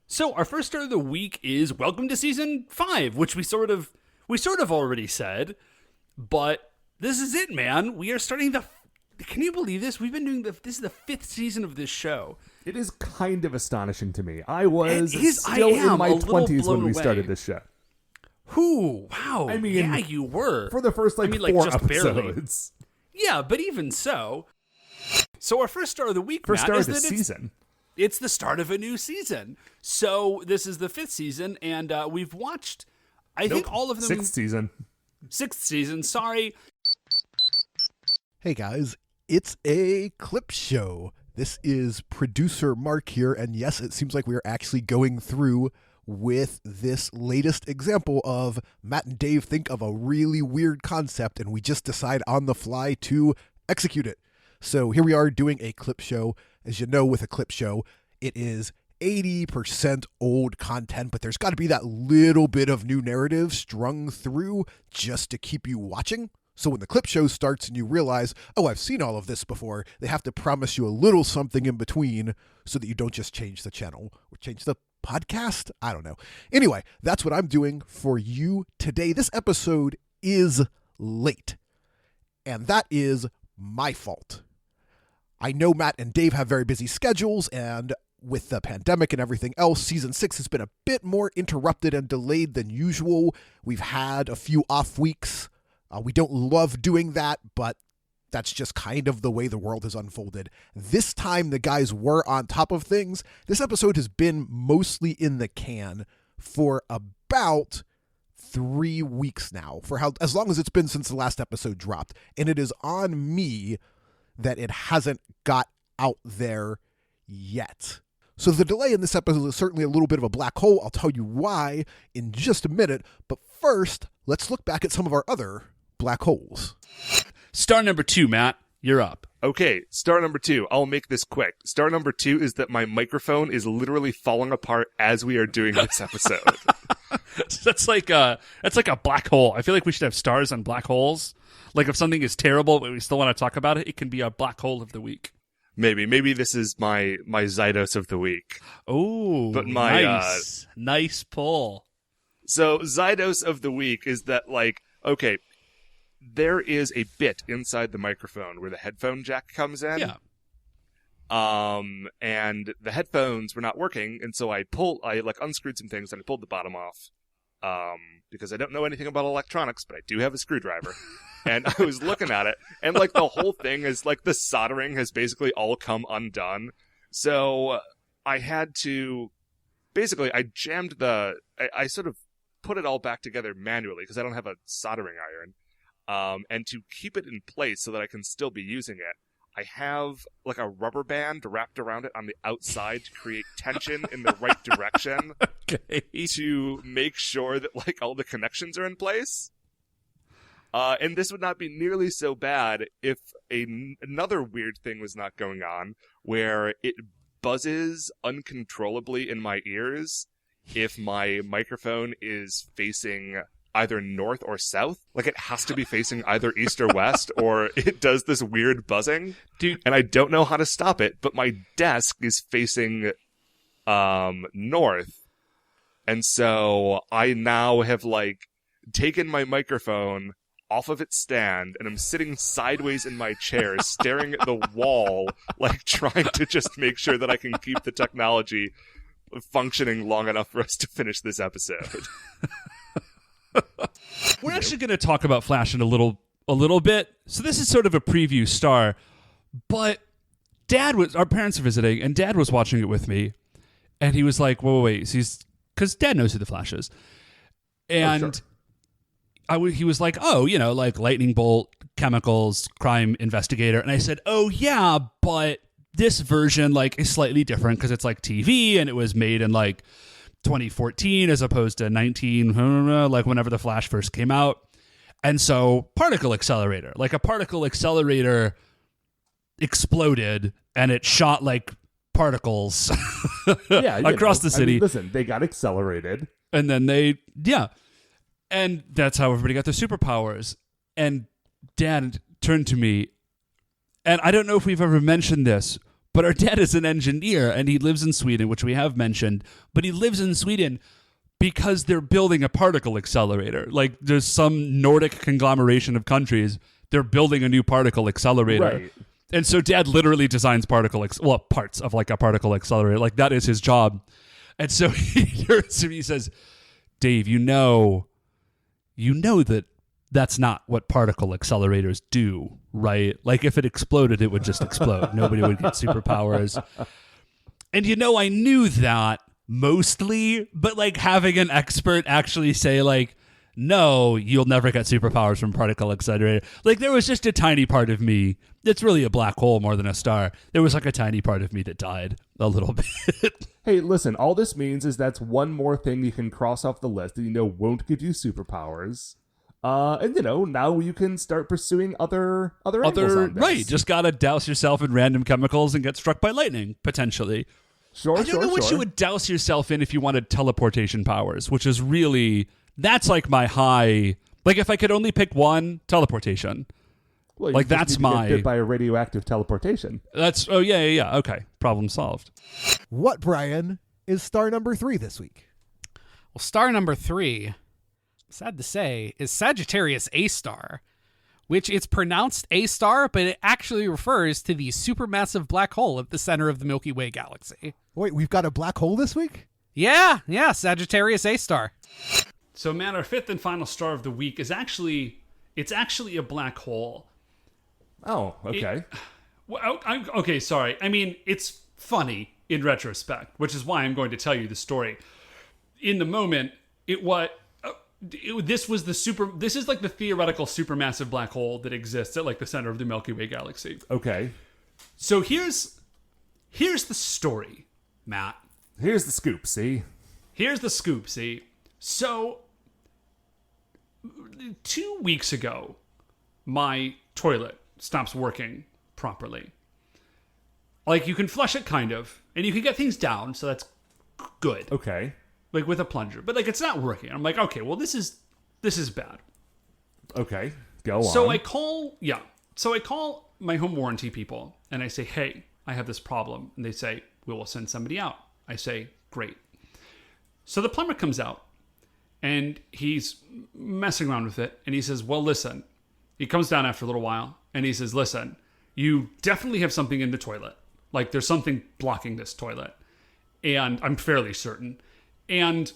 So our first start of the week is welcome to season 5, which we sort of already said, but this is it, man. We are starting can you believe this? We've been doing this is the 5th season of this show. It is kind of astonishing to me. I was I still am in my a little 20s blown when we away. started this show. Whoo, wow. I mean, yeah, you were. For the first, 4 just barely. episodes. Yeah, but even so. So our first start of the week, First Matt, start is of the that season. It's the start of a new season. So this is the 5th season, and we've watched, I think all of them. 6th season. 6th season, sorry. Hey guys, it's a clip show. This is producer Mark here, and yes, it seems like we are actually going through with this latest example of Matt and Dave think of a really weird concept, and we just decide on the fly to execute it. So here we are doing a clip show. As you know, with a clip show, it is 80% old content, but there's got to be that little bit of new narrative strung through just to keep you watching. So when the clip show starts and you realize, oh, I've seen all of this before, they have to promise you a little something in between so that you don't just change the channel or change the podcast. I don't know. Anyway, that's what I'm doing for you today. This episode is late, and that is my fault. I know Matt and Dave have very busy schedules, and with the pandemic and everything else, season 6 has been a bit more interrupted and delayed than usual. We've had a few off weeks. We don't love doing that, but that's just kind of the way the world has unfolded. This time, the guys were on top of things. This episode has been mostly in the can for about 3 weeks now, for as long as it's been since the last episode dropped. And it is on me that it hasn't got out there yet. So the delay in this episode is certainly a little bit of a black hole. I'll tell you why in just a minute. But first, let's look back at some of our other black holes. Star number 2, Matt. You're up. Okay, star number 2. I'll make this quick. Star number 2 is that my microphone is literally falling apart as we are doing this episode. That's like a black hole. I feel like we should have stars on black holes. Like if something is terrible but we still want to talk about it, it can be a black hole of the week. Maybe this is my Zydos of the week. Oh, but my nice pull. So Zydos of the week is that, like, okay, there is a bit inside the microphone where the headphone jack comes in. Yeah. And the headphones were not working, and so I unscrewed some things and I pulled the bottom off. Because I don't know anything about electronics, but I do have a screwdriver. And I was looking at it, and like the whole thing is like the soldering has basically all come undone. So I had to basically I sort of put it all back together manually because I don't have a soldering iron. And to keep it in place so that I can still be using it, I have like a rubber band wrapped around it on the outside to create tension in the right direction. Okay. To make sure that like all the connections are in place. And this would not be nearly so bad if another weird thing was not going on, where it buzzes uncontrollably in my ears if my microphone is facing either north or south. Like it has to be facing either east or west, or it does this weird buzzing. Dude. And I don't know how to stop it, but my desk is facing north. And so I now have like taken my microphone off of its stand, and I'm sitting sideways in my chair, staring at the wall, like trying to just make sure that I can keep the technology functioning long enough for us to finish this episode. We're actually going to talk about Flash in a little bit. So this is sort of a preview star, but our parents are visiting, and Dad was watching it with me, and he was like, wait, because Dad knows who the Flash is. And sure. He was like, like lightning bolt, chemicals, crime investigator. And I said, oh, yeah, but this version like is slightly different because it's like TV and it was made in like 2014 as opposed to 19, like whenever the Flash first came out. And so particle accelerator, like a particle accelerator exploded and it shot like particles across the city. Listen, they got accelerated. And then And that's how everybody got their superpowers. And Dad turned to me, and I don't know if we've ever mentioned this, but our dad is an engineer, and he lives in Sweden, which we have mentioned, but he lives in Sweden because they're building a particle accelerator. Like, there's some Nordic conglomeration of countries, they're building a new particle accelerator. Right. And so Dad literally designs parts of like a particle accelerator. Like, that is his job. And so he turns to me, he says, Dave, you know that that's not what particle accelerators do, right? Like, if it exploded, it would just explode. Nobody would get superpowers. And I knew that mostly, but like having an expert actually say like, no, you'll never get superpowers from particle accelerator. Like, there was just a tiny part of me. It's really a black hole more than a star. There was like a tiny part of me that died a little bit. Hey, listen, all this means is that's one more thing you can cross off the list that won't give you superpowers. And now you can start pursuing other angles on this. Right, just gotta douse yourself in random chemicals and get struck by lightning, potentially. Sure, I don't know what you would douse yourself in if you wanted teleportation powers, which is really, that's like my high. Like, if I could only pick one, teleportation. Well, like, that's get bit by a radioactive teleportation. That's, oh yeah, okay, problem solved. What, Brian, is star number 3 this week? Well, star number 3, sad to say, is Sagittarius A star, which it's pronounced A star, but it actually refers to the supermassive black hole at the center of the Milky Way galaxy. Wait, we've got a black hole this week? Yeah, Sagittarius A star. So, man, our fifth and final star of the week is actually a black hole. Oh, okay. Okay, sorry. I mean, it's funny in retrospect, which is why I'm going to tell you the story. In the moment, this is like the theoretical supermassive black hole that exists at like the center of the Milky Way galaxy. Okay. So here's the story, Matt. Here's the scoop, see? Here's the scoop, see? So 2 weeks ago, my toilet stops working properly. Like, you can flush it kind of, and you can get things down, so that's good. Okay. Like with a plunger. But like, it's not working. I'm like, okay, well, this is bad. Okay. Go on. So I call my home warranty people and I say, hey, I have this problem. And they say, we will send somebody out. I say, great. So the plumber comes out and he's messing around with it. And he says, well, listen, he comes down after a little while and he says, listen, you definitely have something in the toilet. Like, there's something blocking this toilet. And I'm fairly certain. And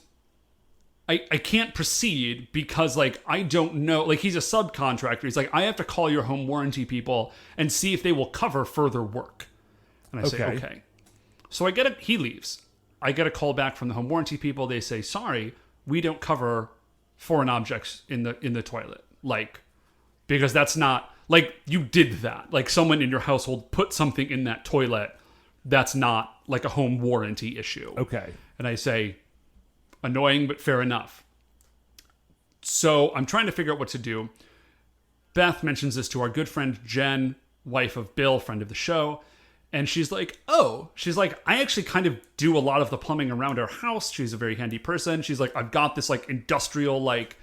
I can't proceed because, like, I don't know. Like, he's a subcontractor. He's like, I have to call your home warranty people and see if they will cover further work. And I say, okay. So he leaves. I get a call back from the home warranty people. They say, sorry, we don't cover foreign objects in the toilet. Like, because that's not, like, you did that. Like, someone in your household put something in that toilet. That's not, like, a home warranty issue. Okay. And I say, annoying, but fair enough. So I'm trying to figure out what to do. Beth mentions this to our good friend Jen, wife of Bill, friend of the show. And she's like, I actually kind of do a lot of the plumbing around our house. She's a very handy person. She's like, I've got this like industrial like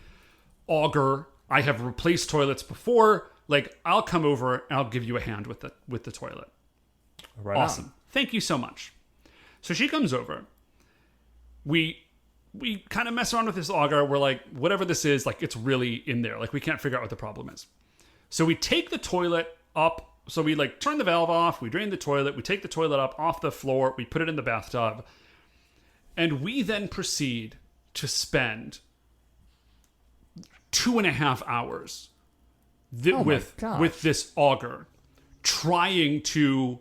auger. I have replaced toilets before. Like, I'll come over and I'll give you a hand with the toilet. Right awesome. on. Thank you so much. So she comes over. We kind of mess around with this auger. We're like, whatever this is, like, it's really in there. Like, we can't figure out what the problem is. So we take the toilet up. So we, like, turn the valve off. We drain the toilet. We take the toilet up off the floor. We put it in the bathtub. And we then proceed to spend 2.5 hours with this auger trying to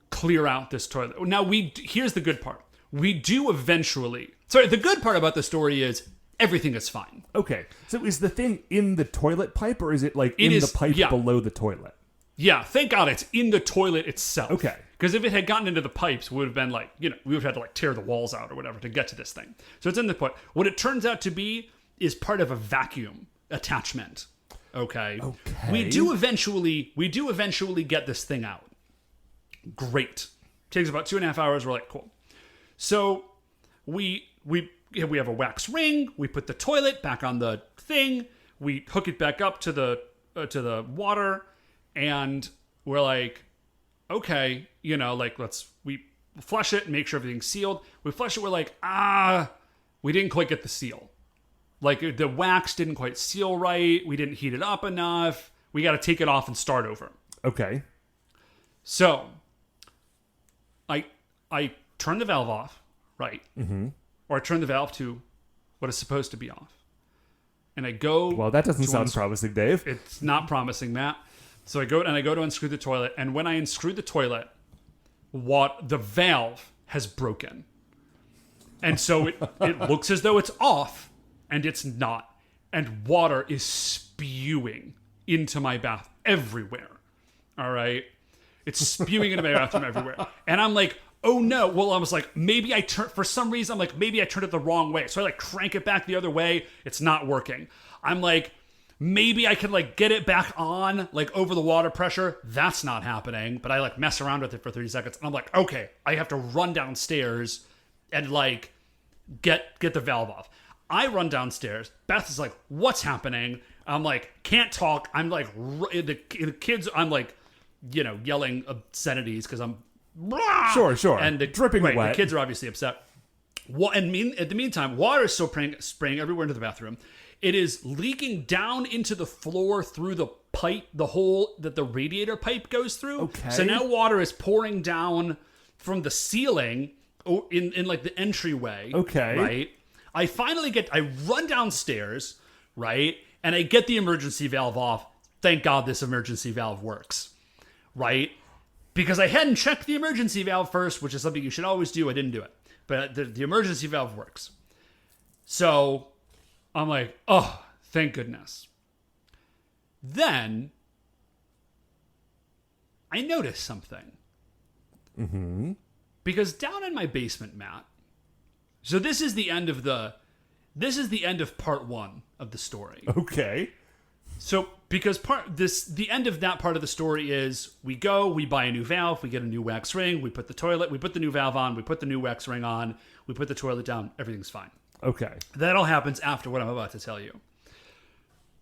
clear out this toilet. Now, here's the good part. We do eventually... Sorry, the good part about the story is everything is fine. Okay. So is the thing in the toilet pipe, or is it like the pipe below the toilet? Yeah, thank God it's in the toilet itself. Okay. Because if it had gotten into the pipes, it would have been like, we would have had to like tear the walls out or whatever to get to this thing. So it's in the pipe. What it turns out to be is part of a vacuum attachment. Okay. We do eventually get this thing out. Great. Takes about 2.5 hours. We're like, cool. So we we have a wax ring. We put the toilet back on the thing. We hook it back up to the water, and we're like, okay, we flush it and make sure everything's sealed. We flush it. We're like, we didn't quite get the seal. Like the wax didn't quite seal right. We didn't heat it up enough. We got to take it off and start over. Okay. So I turn the valve off, right? Mm-hmm. Or I turn the valve to what is supposed to be off. And I go... Well, that doesn't sound promising, Dave. It's not promising, Matt. So I go to unscrew the toilet, and when I unscrew the toilet, the valve has broken. And so it looks as though it's off, and it's not. And water is spewing into my bath everywhere. All right? It's spewing into my bathroom everywhere. And I'm like, oh no. Well, I was like, maybe I turned it the wrong way. So I crank it back the other way. It's not working. I'm like, maybe I could get it back on over the water pressure. That's not happening. But I mess around with it for 30 seconds. And I'm like, okay, I have to run downstairs and get the valve off. I run downstairs. Beth is like, what's happening? I'm like, can't talk. I'm like, the kids, I'm like, yelling obscenities because I'm Sure. And dripping wet. The kids are obviously upset. In the meantime, water is still spraying everywhere into the bathroom. It is leaking down into the floor through the pipe, the hole that the radiator pipe goes through. Okay. So now water is pouring down from the ceiling in the entryway. Okay. Right. I run downstairs, right, and I get the emergency valve off. Thank God this emergency valve works. Right? Because I hadn't checked the emergency valve first, which is something you should always do. I didn't do it. But the emergency valve works. So I'm like, oh, thank goodness. Then I noticed something. Mm-hmm. Because down in my basement, Matt. So this is the end of part one of the story. Okay. So, because the end of that part of the story is we buy a new valve, we get a new wax ring, we put the new valve on, we put the new wax ring on, we put the toilet down, everything's fine. Okay. That all happens after what I'm about to tell you.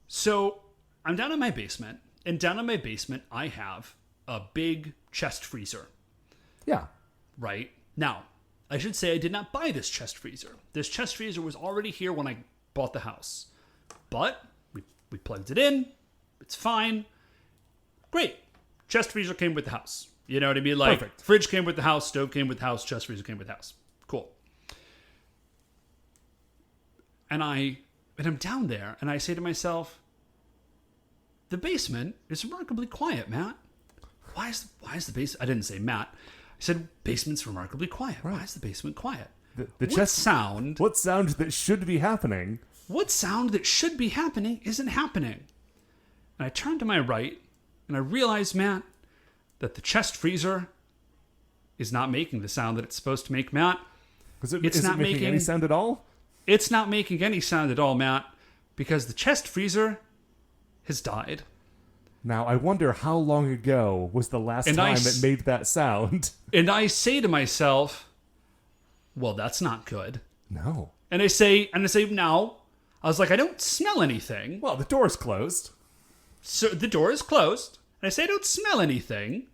So, I'm down in my basement, and down in my basement, I have a big chest freezer. Yeah. Right? Now, I should say I did not buy this chest freezer. This chest freezer was already here when I bought the house. But we plugged it in. It's fine. Great. Chest freezer came with the house. You know what I mean? Perfect. Fridge came with the house, stove came with the house, chest freezer came with the house. Cool. And I'm down there, and I say to myself, the basement is remarkably quiet, Matt. Why is the basement? I didn't say Matt. I said basement's remarkably quiet. Right. Why is the basement quiet? What sound that should be happening? What sound that should be happening isn't happening? And I turn to my right, and I realize, Matt, that the chest freezer is not making the sound that it's supposed to make, Matt. Is it not making any sound at all? It's not making any sound at all, Matt, because the chest freezer has died. Now, I wonder how long ago was the last time it made that sound. And I say to myself, well, that's not good. No. And I say, no. I was like, I don't smell anything. Well, the door's closed. So the door is closed. And I say, I don't smell anything.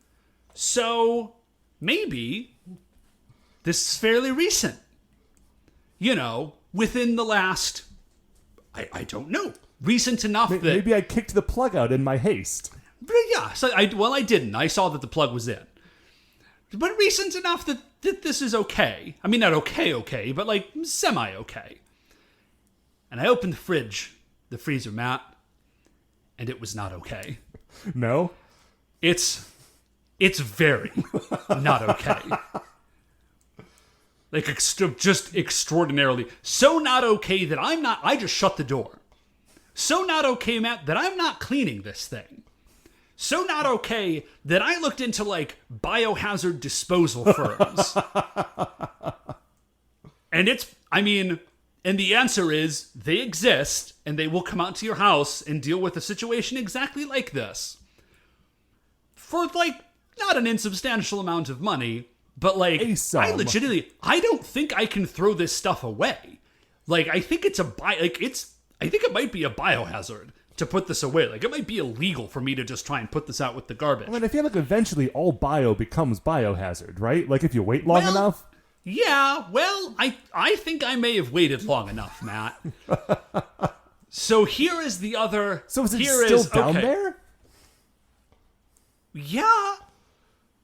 So maybe this is fairly recent. Within the last, I don't know, recent enough that... Maybe I kicked the plug out in my haste. But yeah, so I didn't. I saw that the plug was in. But recent enough that this is okay. I mean, not okay, but semi-okay. And I opened the freezer, Matt, and it was not okay. No? It's very not okay. Just extraordinarily. So not okay that I just shut the door. So not okay, Matt, that I'm not cleaning this thing. So not okay that I looked into biohazard disposal firms. And the answer is they exist and they will come out to your house and deal with a situation exactly like this. For not an insubstantial amount of money, But like, Some. I don't think I can throw this stuff away. Like, I think I think it might be a biohazard to put this away. Like, it might be illegal for me to just try and put this out with the garbage. I mean, I feel like eventually all bio becomes biohazard, right? Like, if you wait long enough. Yeah, well, I think I may have waited long enough, Matt. So here is the other. So is it still down okay. there? Yeah.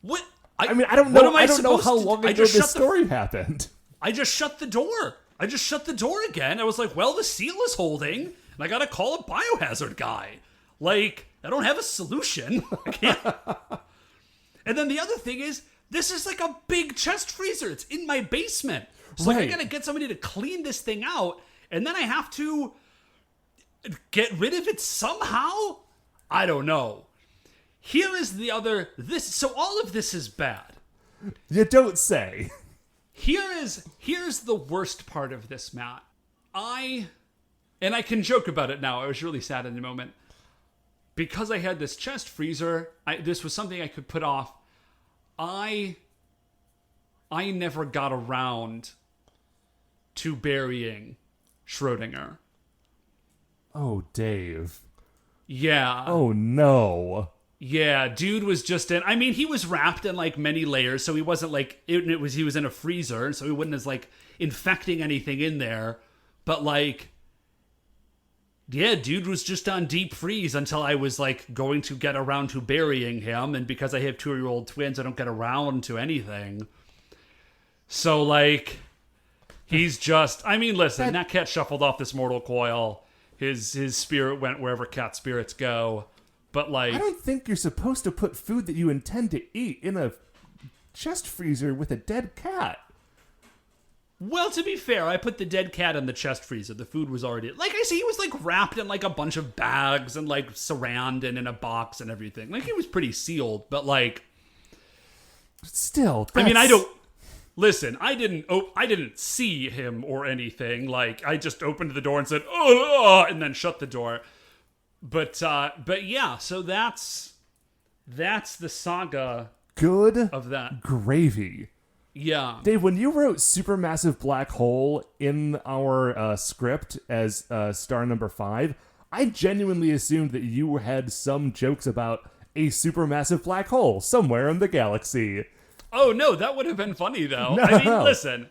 What? I mean, I don't know. I don't know supposed how to- long I ago just this shut the- story happened. I just shut the door again. I was like, well, the seal is holding, and I gotta call a biohazard guy. Like, I don't have a solution. I can't. And then the other thing is, this is like a big chest freezer. It's in my basement. So like, I Right. gotta get somebody to clean this thing out, and then I have to get rid of it somehow? I don't know. Here is the other, so all of this is bad. You don't say. Here's the worst part of this, Matt. And I can joke about it now. I was really sad in the moment. Because I had this chest freezer, this was something I could put off. I never got around to burying Schrodinger. Oh, Dave. Yeah. Oh, no. Yeah, dude was just in. I mean, he was wrapped in like many layers, so he wasn't like he was in a freezer, so he wasn't as like infecting anything in there. But like, yeah, dude was just on deep freeze until I was like going to get around to burying him, and because I have 2-year-old twins, I don't get around to anything. So like, he's just. I mean, listen, that cat shuffled off this mortal coil. His spirit went wherever cat spirits go. But like, I don't think you're supposed to put food that you intend to eat in a chest freezer with a dead cat. Well, to be fair, I put the dead cat in the chest freezer. The food was already, like I say, he was like wrapped in like a bunch of bags and like saran and in a box and everything. Like, he was pretty sealed, but like, Still, I mean, listen, I didn't see him or anything. Like, I just opened the door and said, oh, and then shut the door. But yeah, so that's the saga good of that. gravy. Yeah. Dave, when you wrote Supermassive Black Hole in our script as star number 5, I genuinely assumed that you had some jokes about a supermassive black hole somewhere in the galaxy. Oh, no, that would have been funny, though. No. I mean, listen.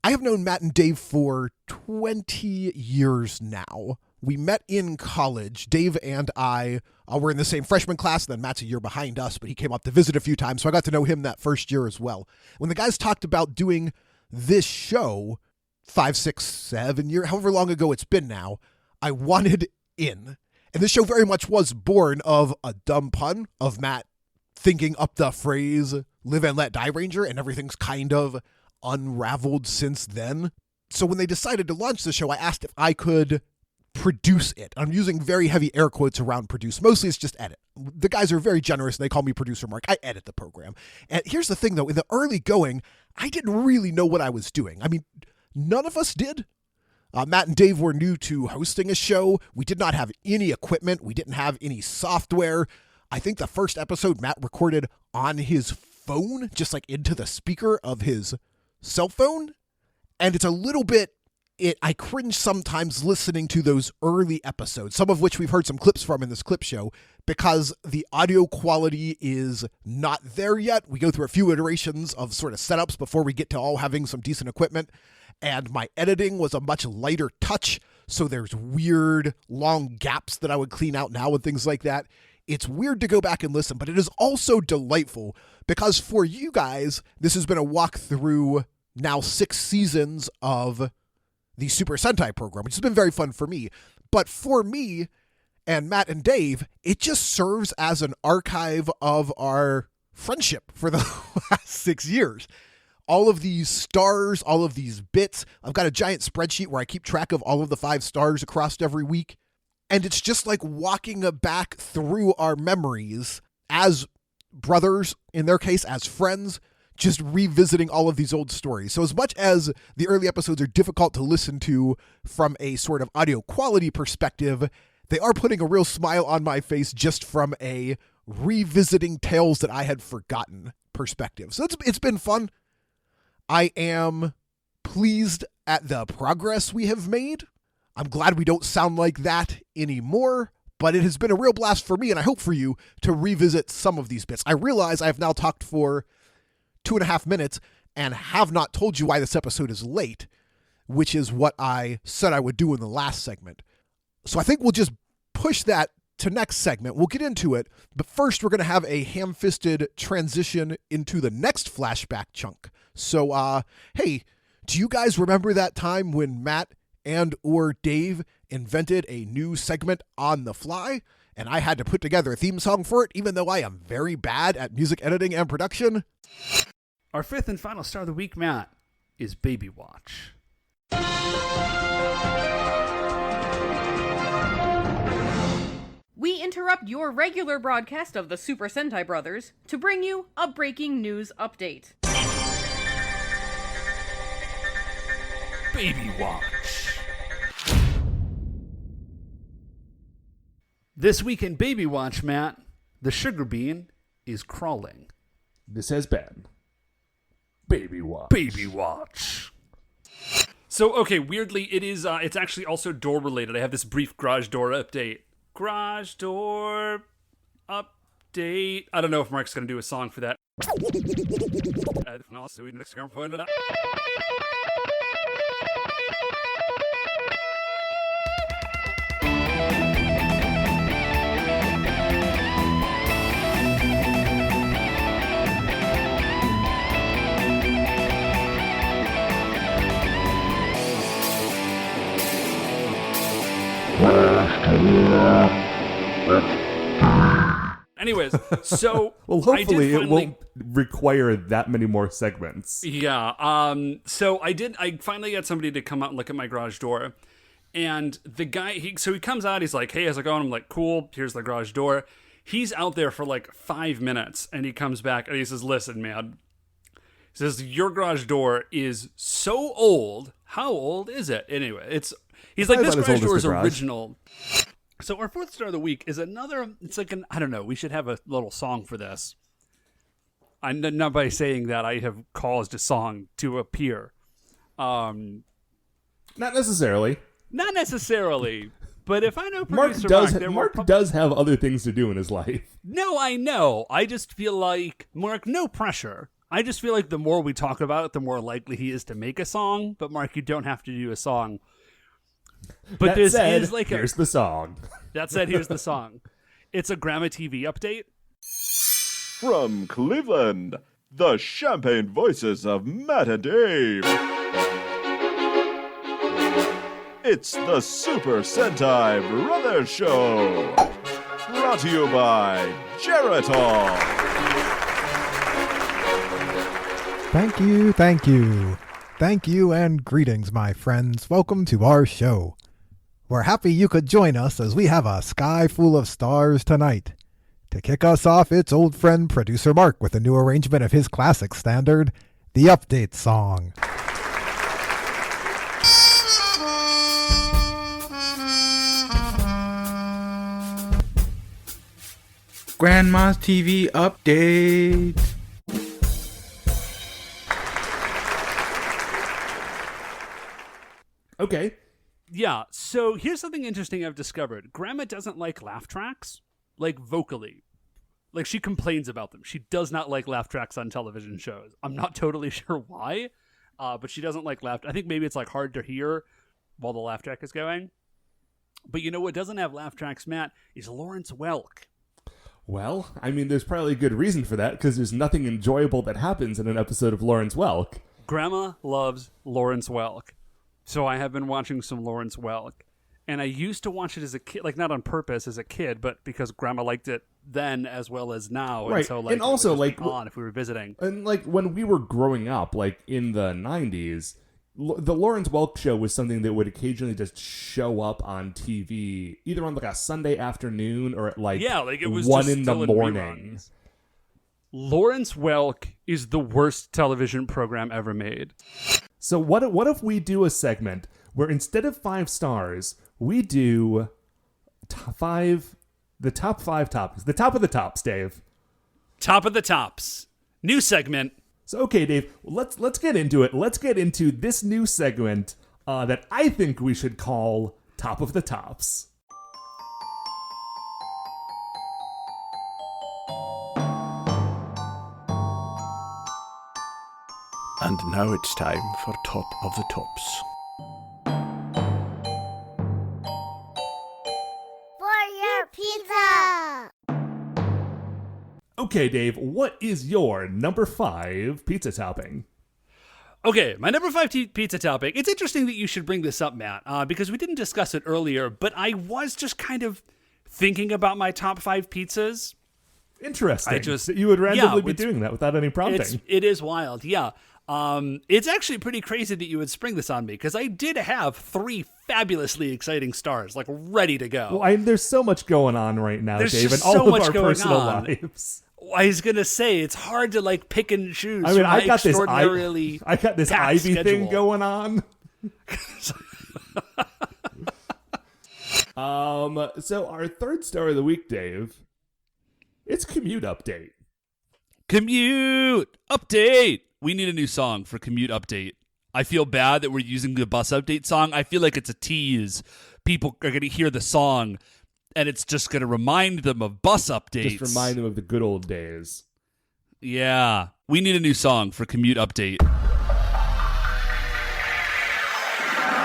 I have known Matt and Dave for 20 years now. We met in college. Dave and I were in the same freshman class, and then Matt's a year behind us, but he came up to visit a few times, so I got to know him that first year as well. When the guys talked about doing this show 5, 6, 7 years, however long ago it's been now, I wanted in. And this show very much was born of a dumb pun of Matt thinking up the phrase, live and let die Ranger, and everything's kind of unraveled since then. So when they decided to launch the show, I asked if I could produce it. I'm using very heavy air quotes around produce. Mostly it's just edit. The guys are very generous and they call me Producer Mark. I edit the program. And here's the thing though, in the early going, I didn't really know what I was doing. I mean, none of us did. Matt and Dave were new to hosting a show. We did not have any equipment. We didn't have any software. I think the first episode Matt recorded on his phone, just like into the speaker of his cell phone. And it's a little bit, I cringe sometimes listening to those early episodes, some of which we've heard some clips from in this clip show, because the audio quality is not there yet. We go through a few iterations of sort of setups before we get to all having some decent equipment. And my editing was a much lighter touch, so there's weird long gaps that I would clean out now and things like that. It's weird to go back and listen, but it is also delightful because for you guys, this has been a walk through now 6 seasons of the Super Sentai program, which has been very fun for me. But for me and Matt and Dave, it just serves as an archive of our friendship for the last 6 years. All of these stars, all of these bits. I've got a giant spreadsheet where I keep track of all of the 5 stars across every week. And it's just like walking back through our memories as brothers, in their case, as friends, just revisiting all of these old stories. So as much as the early episodes are difficult to listen to from a sort of audio quality perspective, they are putting a real smile on my face just from a revisiting tales that I had forgotten perspective. So it's been fun. I am pleased at the progress we have made. I'm glad we don't sound like that anymore, but it has been a real blast for me, and I hope for you, to revisit some of these bits. I realize I have now talked for 2.5 minutes and have not told you why this episode is late, which is what I said I would do in the last segment. So I think we'll just push that to next segment. We'll get into it, but first we're going to have a ham-fisted transition into the next flashback chunk. So, hey, do you guys remember that time when Matt and or Dave invented a new segment on the fly, and I had to put together a theme song for it, even though I am very bad at music editing and production? Our fifth and final star of the week, Matt, is Baby Watch. We interrupt your regular broadcast of the Super Sentai Brothers to bring you a breaking news update. Baby Watch. This week in Baby Watch, Matt, the sugar bean is crawling. This has been Baby Watch. Baby Watch. So, okay, weirdly, it's actually also door related. I have this brief garage door update. Garage door update. I don't know if Mark's going to do a song for that. Anyways, so Well, hopefully I did finally, it won't require that many more segments. Yeah. So I finally got somebody to come out and look at my garage door, and the guy he comes out. He's like, "Hey, how's it going?" I'm like, "Cool. Here's the garage door." He's out there for like 5 minutes, and he comes back and he says, "Listen, man." He says, "Your garage door is so old. How old is it?" Anyway, he's like, "This garage door is original." So our fourth star of the week is another, it's like I don't know, we should have a little song for this. Not by saying that I have caused a song to appear. Not necessarily. Not necessarily, but if I know producer Mark does have other things to do in his life. No, I know. I just feel like, Mark, no pressure. I just feel like the more we talk about it, the more likely he is to make a song. But Mark, you don't have to do a song. But That said, is like here's the song. That said, here's the song. It's a Grandma TV update. From Cleveland, the champagne voices of Matt and Dave. It's the Super Sentai Brothers Show. Brought to you by Geritol. Thank you, thank you. Thank you and greetings, my friends. Welcome to our show. We're happy you could join us as we have a sky full of stars tonight. To kick us off, it's old friend producer Mark with a new arrangement of his classic standard, the Update Song. Grandma's TV Update. Okay. Yeah, so here's something interesting I've discovered. Grandma doesn't like laugh tracks, like vocally. Like, she complains about them. She does not like laugh tracks on television shows. I'm not totally sure why, but she doesn't like laugh. I think maybe it's like hard to hear while the laugh track is going. But you know what doesn't have laugh tracks, Matt, is Lawrence Welk. Well, I mean, there's probably a good reason for that, because there's nothing enjoyable that happens in an episode of Lawrence Welk. Grandma loves Lawrence Welk. So I have been watching some Lawrence Welk. And I used to watch it as a kid, like not on purpose as a kid, but because Grandma liked it then as well as now. Right. And so, like, and also, like, on if we were visiting. And like when we were growing up, like in the 90s, the Lawrence Welk show was something that would occasionally just show up on TV, either on like a Sunday afternoon or at like, it was 1 just in the still in morning. reruns. Lawrence Welk is the worst television program ever made. So what if we do a segment where instead of 5 stars, we do 5 The top 5 topics. The top of the tops, Dave. Top of the tops. New segment. So, okay, Dave, let's get into it. Let's get into this new segment that I think we should call Top of the Tops. And now it's time for Top of the Tops. For your pizza! Okay, Dave, what is your number 5 pizza topping? Okay, my number 5 pizza topping. It's interesting that you should bring this up, Matt, because we didn't discuss it earlier, but I was just kind of thinking about my top 5 pizzas. Interesting. You would randomly be doing that without any prompting. It is wild, yeah. It's actually pretty crazy that you would spring this on me, because I did have 3 fabulously exciting stars, like, ready to go. Well, there's so much going on right now, There's Dave, just in all so of much our going personal on. lives. I was gonna say, it's hard to, like, pick and choose. I mean, I got this Ivy thing going on. So our third star of the week, Dave, it's Commute Update. Commute Update! We need a new song for Commute Update. I feel bad that we're using the Bus Update song. I feel like it's a tease. People are going to hear the song, and it's just going to remind them of bus updates. Just remind them of the good old days. Yeah. We need a new song for Commute Update.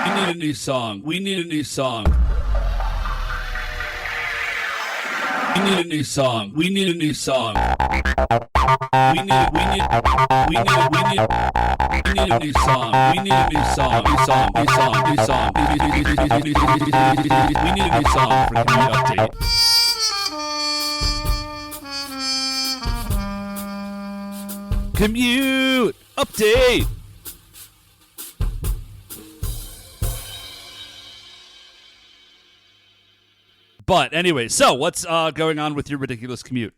We need a new song. We need a new song. We need a new song. We need a new song. We need a new song. We need a new song. New song. We need a new song for Commute Update. Commute Update. But anyway, so what's going on with your ridiculous commute?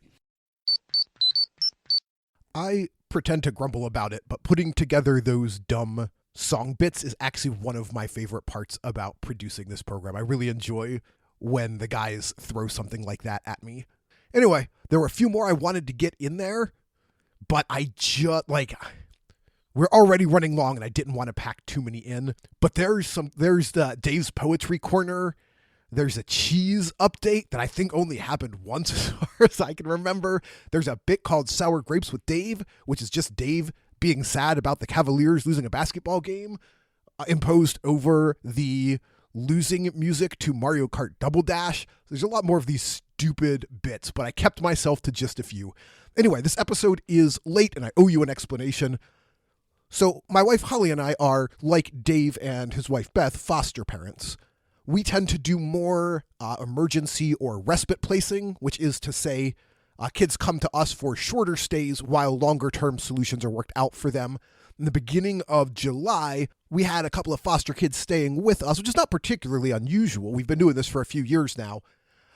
I pretend to grumble about it, but putting together those dumb song bits is actually one of my favorite parts about producing this program. I really enjoy when the guys throw something like that at me. Anyway, there were a few more I wanted to get in there, but I just, we're already running long and I didn't want to pack too many in. But there's the Dave's Poetry Corner. There's a cheese update that I think only happened once as far as I can remember. There's a bit called Sour Grapes with Dave, which is just Dave being sad about the Cavaliers losing a basketball game, imposed over the losing music to Mario Kart Double Dash. There's a lot more of these stupid bits, but I kept myself to just a few. Anyway, this episode is late and I owe you an explanation. So my wife Holly and I are, like Dave and his wife Beth, foster parents. We tend to do more emergency or respite placing, which is to say kids come to us for shorter stays while longer-term solutions are worked out for them. In the beginning of July, we had a couple of foster kids staying with us, which is not particularly unusual. We've been doing this for a few years now.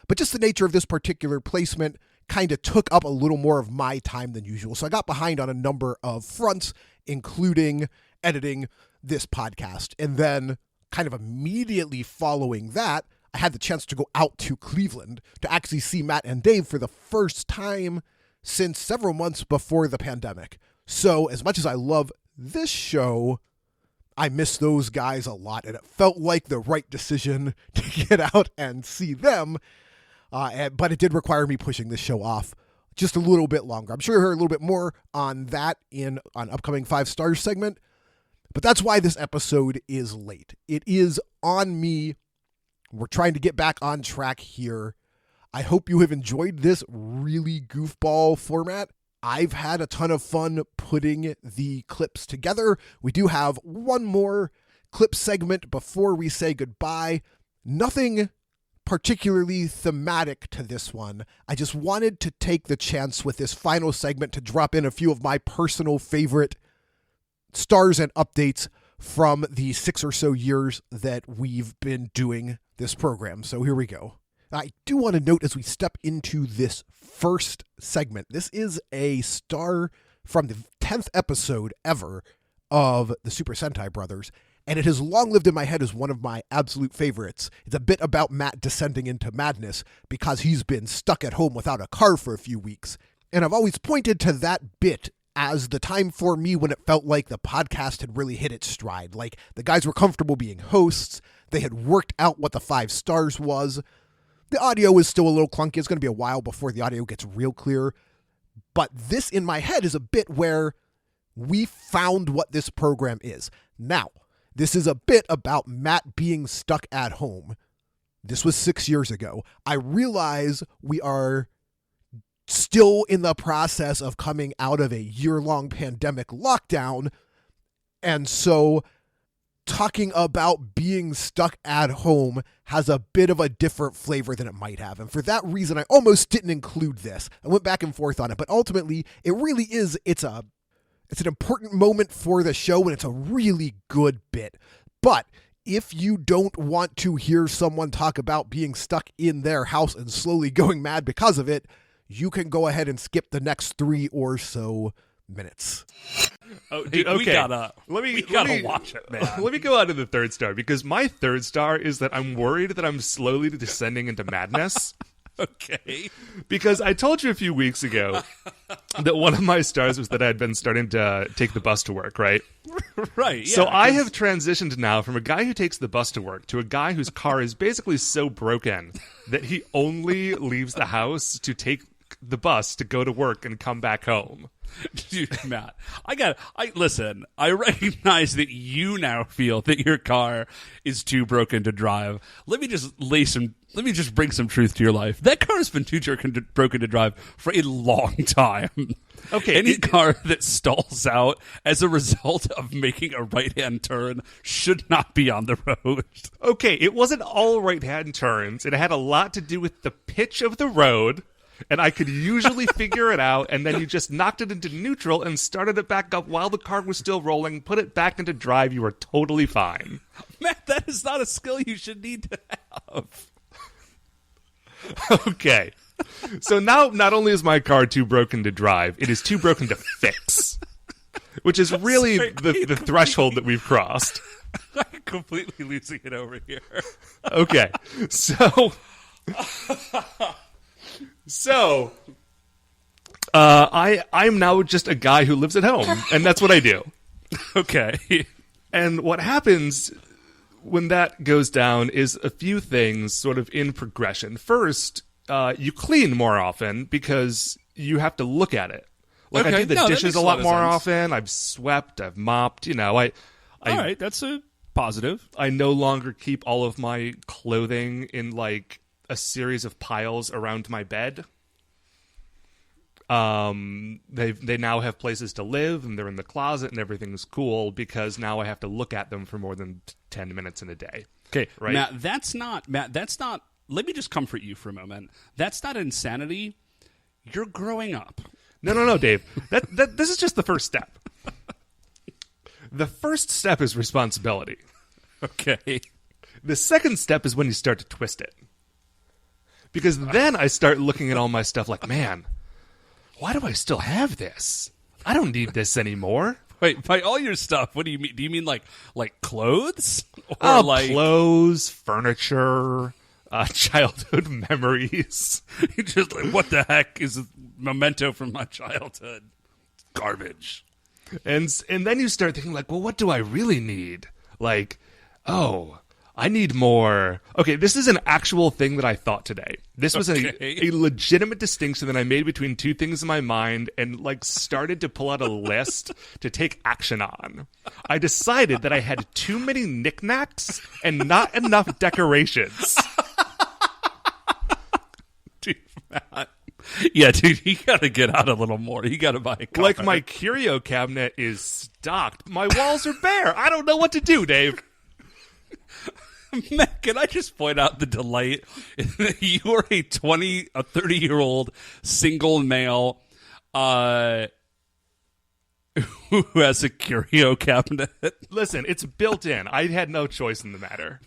But just the nature of this particular placement kind of took up a little more of my time than usual. So I got behind on a number of fronts, including editing this podcast. And then kind of immediately following that, I had the chance to go out to Cleveland to actually see Matt and Dave for the first time since several months before the pandemic. So as much as I love this show, I miss those guys a lot, and it felt like the right decision to get out and see them. But it did require me pushing this show off just a little bit longer. I'm sure you'll hear a little bit more on that on upcoming 5 Stars segment. But that's why this episode is late. It is on me. We're trying to get back on track here. I hope you have enjoyed this really goofball format. I've had a ton of fun putting the clips together. We do have one more clip segment before we say goodbye. Nothing particularly thematic to this one. I just wanted to take the chance with this final segment to drop in a few of my personal favorite stars and updates from the 6 or so years that we've been doing this program. So here we go. I do want to note as we step into this first segment, this is a star from the 10th episode ever of the Super Sentai Brothers, and it has long lived in my head as one of my absolute favorites. It's a bit about Matt descending into madness because he's been stuck at home without a car for a few weeks. And I've always pointed to that bit as the time for me when it felt like the podcast had really hit its stride. Like, the guys were comfortable being hosts. They had worked out what the 5 stars was. The audio is still a little clunky. It's going to be a while before the audio gets real clear. But this, in my head, is a bit where we found what this program is. Now, this is a bit about Matt being stuck at home. This was 6 years ago. I realize we are still in the process of coming out of a year-long pandemic lockdown. And so talking about being stuck at home has a bit of a different flavor than it might have. And for that reason, I almost didn't include this. I went back and forth on it, but ultimately it really is, it's an important moment for the show, and it's a really good bit. But if you don't want to hear someone talk about being stuck in their house and slowly going mad because of it, you can go ahead and skip the next 3 or so minutes. Oh, dude, okay. We gotta watch it, man. Let me go on to the 3rd star, because my 3rd star is that I'm worried that I'm slowly descending into madness. Okay. Because I told you a few weeks ago that one of my stars was that I'd been starting to take the bus to work, right? Right, yeah. So I have transitioned now from a guy who takes the bus to work to a guy whose car is basically so broken that he only leaves the house to take the bus to go to work and come back home. Dude, Matt, listen, I recognize that you now feel that your car is too broken to drive. Let me just bring some truth to your life. That car has been too broken to drive for a long time. Okay. Any car that stalls out as a result of making a right-hand turn should not be on the road. Okay, it wasn't all right-hand turns. It had a lot to do with the pitch of the road. And I could usually figure it out, and then you just knocked it into neutral and started it back up while the car was still rolling, put it back into drive, you were totally fine. Matt, that is not a skill you should need to have. Okay. So now, not only is my car too broken to drive, it is too broken to fix. Which is really the threshold that we've crossed. I'm completely losing it over here. Okay. So, I'm now just a guy who lives at home, and that's what I do. Okay. And what happens when that goes down is a few things sort of in progression. First, you clean more often because you have to look at it. Like, okay. I do the dishes a lot more sense. often. I've swept, I've mopped, All right, that's a positive. I no longer keep all of my clothing in, like, a series of piles around my bed. They now have places to live, and they're in the closet, and everything's cool because now I have to look at them for more than 10 minutes in a day. Okay, right? Matt, that's not. Let me just comfort you for a moment. That's not insanity. You're growing up. No, Dave. This is just the first step. The first step is responsibility. Okay. The second step is when you start to twist it. Because then I start looking at all my stuff like, man, why do I still have this? I don't need this anymore. Wait, by all your stuff, what do you mean? Do you mean like clothes? Or clothes, furniture, childhood memories. You're just like, what the heck is a memento from my childhood? Garbage. And then you start thinking like, well, what do I really need? Like, I need more. Okay, this is an actual thing that I thought today. This was a legitimate distinction that I made between two things in my mind and like started to pull out a list to take action on. I decided that I had too many knickknacks and not enough decorations. Dude, Matt. Yeah, dude, you gotta get out a little more. You gotta buy a car. Like my curio cabinet is stocked. My walls are bare. I don't know what to do, Dave. Matt, can I just point out the delight that you are a 30-year-old single male who has a curio cabinet? Listen, it's built in. I had no choice in the matter.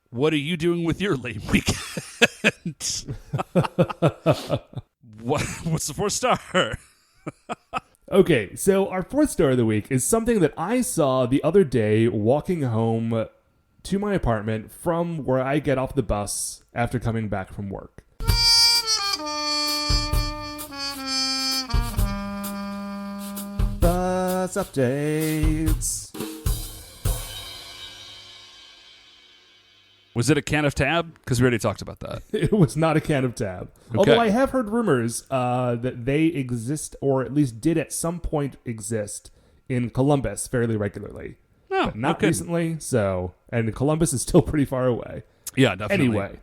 What are you doing with your late weekend? What's the 4 star? Okay, so our fourth story of the week is something that I saw the other day walking home to my apartment from where I get off the bus after coming back from work. Bus updates. Was it a can of Tab? Because we already talked about that. It was not a can of Tab. Okay. Although I have heard rumors that they exist, or at least did at some point exist, in Columbus fairly regularly. Oh, but not okay. recently, and Columbus is still pretty far away. Yeah, definitely. Anyway,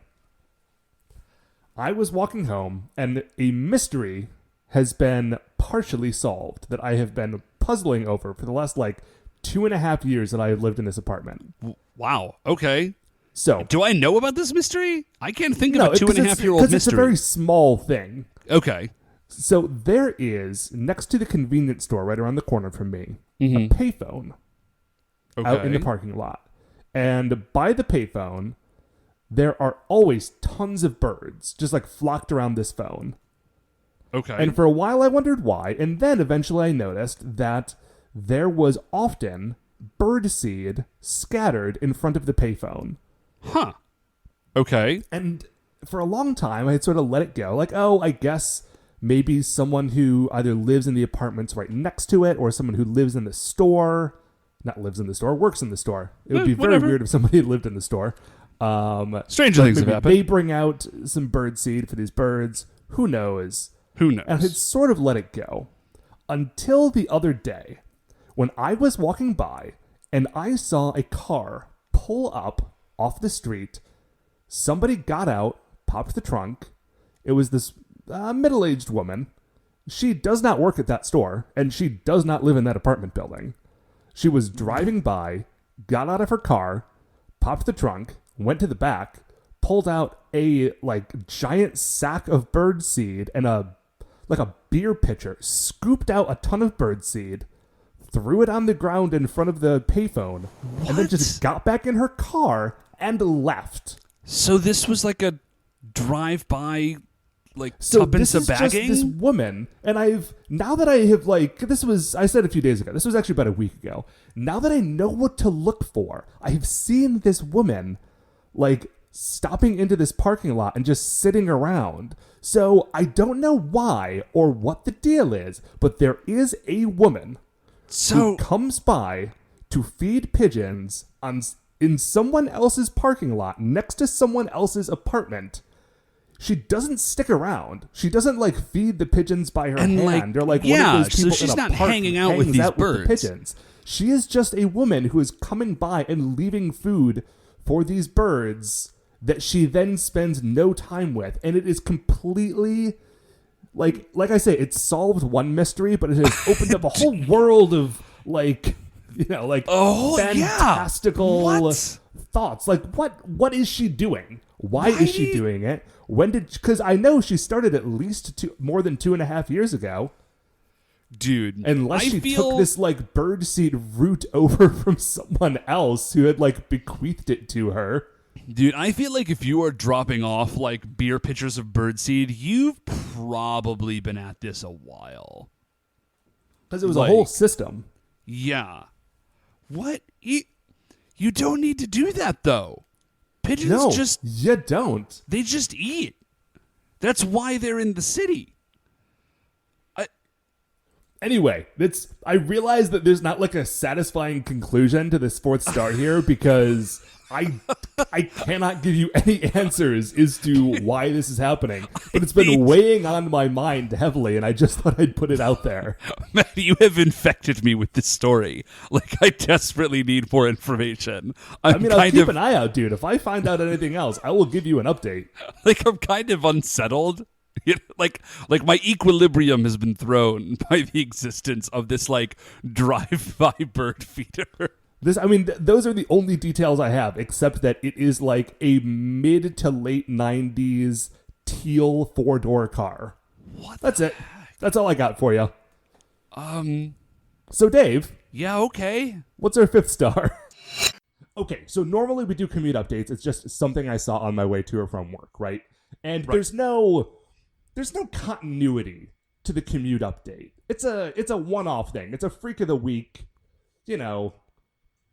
I was walking home, and a mystery has been partially solved that I have been puzzling over for the last, 2.5 years that I have lived in this apartment. Wow. Okay. So, do I know about this mystery? I can't think of a 2.5-year-old mystery. It's a very small thing. Okay. So there is, next to the convenience store right around the corner from me, a payphone out in the parking lot. And by the payphone, there are always tons of birds just flocked around this phone. Okay. And for a while I wondered why, and then eventually I noticed that there was often birdseed scattered in front of the payphone. Huh. Okay. And for a long time, I had sort of let it go. I guess maybe someone who either lives in the apartments right next to it or someone who lives in the store, not lives in the store, works in the store. It would be very weird if somebody lived in the store. Stranger things have happened. They bring out some bird seed for these birds. Who knows? Who knows? And I had sort of let it go until the other day when I was walking by and I saw a car pull up off the street. Somebody got out, popped the trunk. It was this middle-aged woman. She does not work at that store, and she does not live in that apartment building. She was driving by, got out of her car, popped the trunk, went to the back, pulled out a giant sack of bird seed and a beer pitcher, scooped out a ton of bird seed, threw it on the ground in front of the payphone, and then just got back in her car and left. So this was a drive-by, so tuppence this is of bagging? just this woman, and I said a few days ago, this was actually about a week ago. Now that I know what to look for, I've seen this woman, stopping into this parking lot and just sitting around. So I don't know why or what the deal is, but there is a woman who comes by to feed pigeons in someone else's parking lot next to someone else's apartment. She doesn't stick around. She doesn't feed the pigeons by her hand or one of those people so she's in a not park hanging who out with hangs these out birds. With the pigeons. She is just a woman who is coming by and leaving food for these birds that she then spends no time with, and it is completely like I say, it's solved one mystery, but it has opened up a whole world of fantastical thoughts. What is she doing? Why is she doing it? Because I know she started at least more than 2.5 years ago. Dude, unless she took this birdseed root over from someone else who had bequeathed it to her. Dude, I feel if you are dropping off beer pitchers of birdseed, you've probably been at this a while. Because it was a whole system. Yeah. What? You don't need to do that, though. Pigeons you don't. They just eat. That's why they're in the city. Anyway, I realize that there's not a satisfying conclusion to this fourth star here because I cannot give you any answers as to why this is happening. But it's been weighing on my mind heavily, and I just thought I'd put it out there. Matt, you have infected me with this story. I desperately need more information. I'll keep an eye out, dude. If I find out anything else, I will give you an update. I'm kind of unsettled. My equilibrium has been thrown by the existence of this drive-by bird feeder. Those are the only details I have, except that it is a mid to late 90s teal 4-door car. That's it. That's all I got for you. So Dave. Yeah, okay. What's our fifth star? Okay, so normally we do commute updates. It's just something I saw on my way to or from work, right? And there's no continuity to the commute update. it's a one-off thing. It's a freak of the week, you know,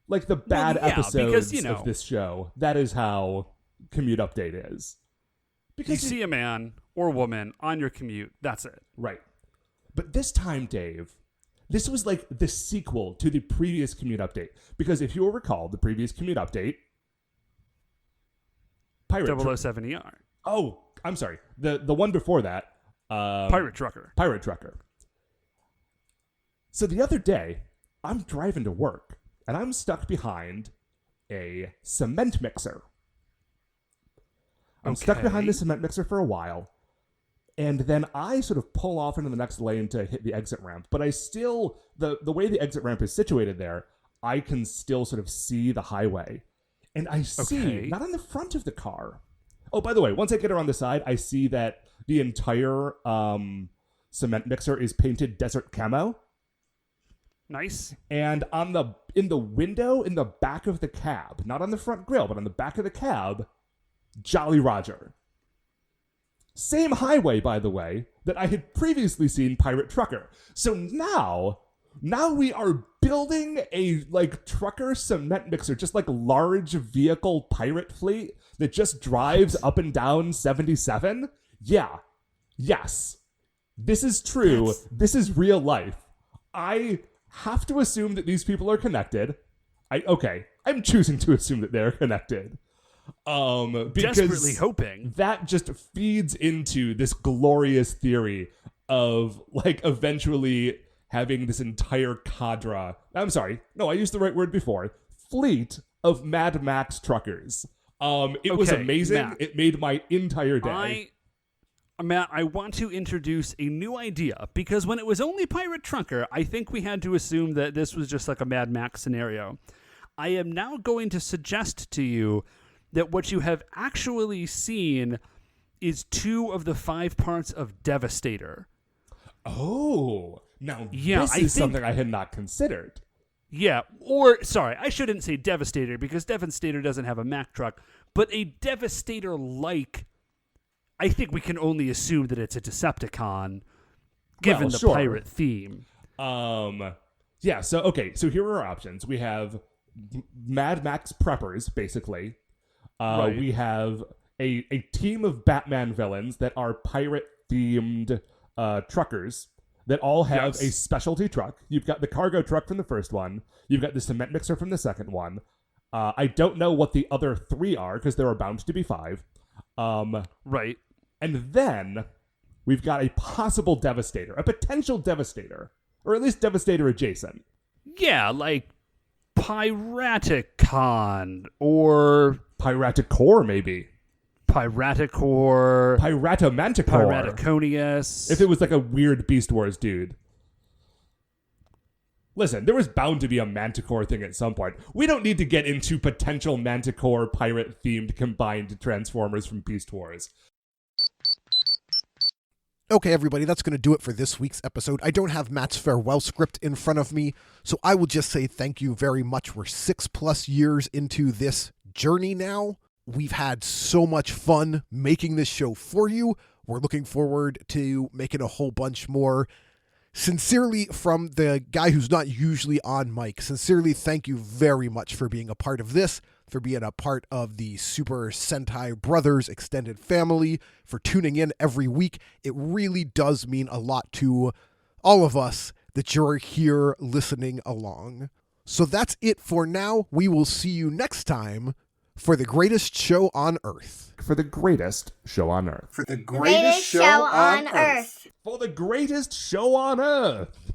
like the bad episodes because, of this show. That is how Commute Update is. Because you see a man or woman on your commute. That's it. Right. But this time, Dave, this was like the sequel to the previous Commute Update. Because if you will recall, the previous Commute Update, 007 ER. Oh, I'm sorry. The one before that, Pirate Trucker. Pirate Trucker. So the other day, I'm driving to work, and I'm stuck behind a cement mixer. I'm stuck behind the cement mixer for a while, and then I sort of pull off into the next lane to hit the exit ramp, but I still, the way the exit ramp is situated there, I can still sort of see the highway. And I see, not on the front of the car. Oh, by the way, once I get around the side, I see that the entire cement mixer is painted desert camo. Nice. And in the window in the back of the cab, not on the front grille, but on the back of the cab, Jolly Roger. Same highway, by the way, that I had previously seen Pirate Trucker. So now we are building a trucker cement mixer, just like large vehicle pirate fleet that just drives up and down 77. Yeah. Yes. This is true. This is real life. I have to assume that these people are connected. I'm choosing to assume that they're connected. Because desperately hoping. That just feeds into this glorious theory of eventually having this entire cadre. I'm sorry. No, I used the right word before. Fleet of Mad Max truckers. It was amazing. Matt, it made my entire day. Matt, I want to introduce a new idea, because when it was only Pirate Trucker, I think we had to assume that this was just like a Mad Max scenario. I am now going to suggest to you that what you have actually seen is 2 of the 5 parts of Devastator. Oh, now this is something I had not considered. Yeah, or, sorry, I shouldn't say Devastator, because Devastator doesn't have a Mack truck, but a Devastator-like, I think we can only assume that it's a Decepticon, given the pirate theme. Yeah, so here are our options. We have Mad Max preppers, basically. Right. We have a team of Batman villains that are pirate-themed truckers that all have a specialty truck. You've got the cargo truck from the first one. You've got the cement mixer from the second one. I don't know what the other 3 are, because there are bound to be 5. Right. And then we've got a possible Devastator, a potential Devastator, or at least Devastator adjacent. Yeah, like Piraticon, or Piraticore, maybe. Piraticore. Piratomanticore. Piraticonius. If it was like a weird Beast Wars dude. Listen, there was bound to be a Manticore thing at some point. We don't need to get into potential Manticore pirate-themed combined Transformers from Beast Wars. Okay, everybody, that's going to do it for this week's episode. I don't have Matt's farewell script in front of me, so I will just say thank you very much. We're 6+ years into this journey now. We've had so much fun making this show for you. We're looking forward to making a whole bunch more. Sincerely, from the guy who's not usually on mic, sincerely, thank you very much for being a part of this, for being a part of the Super Sentai Brothers extended family, for tuning in every week. It really does mean a lot to all of us that you're here listening along. So that's it for now. We will see you next time for the greatest show on Earth. For the greatest show on Earth. For the greatest show on Earth. For the greatest show on Earth.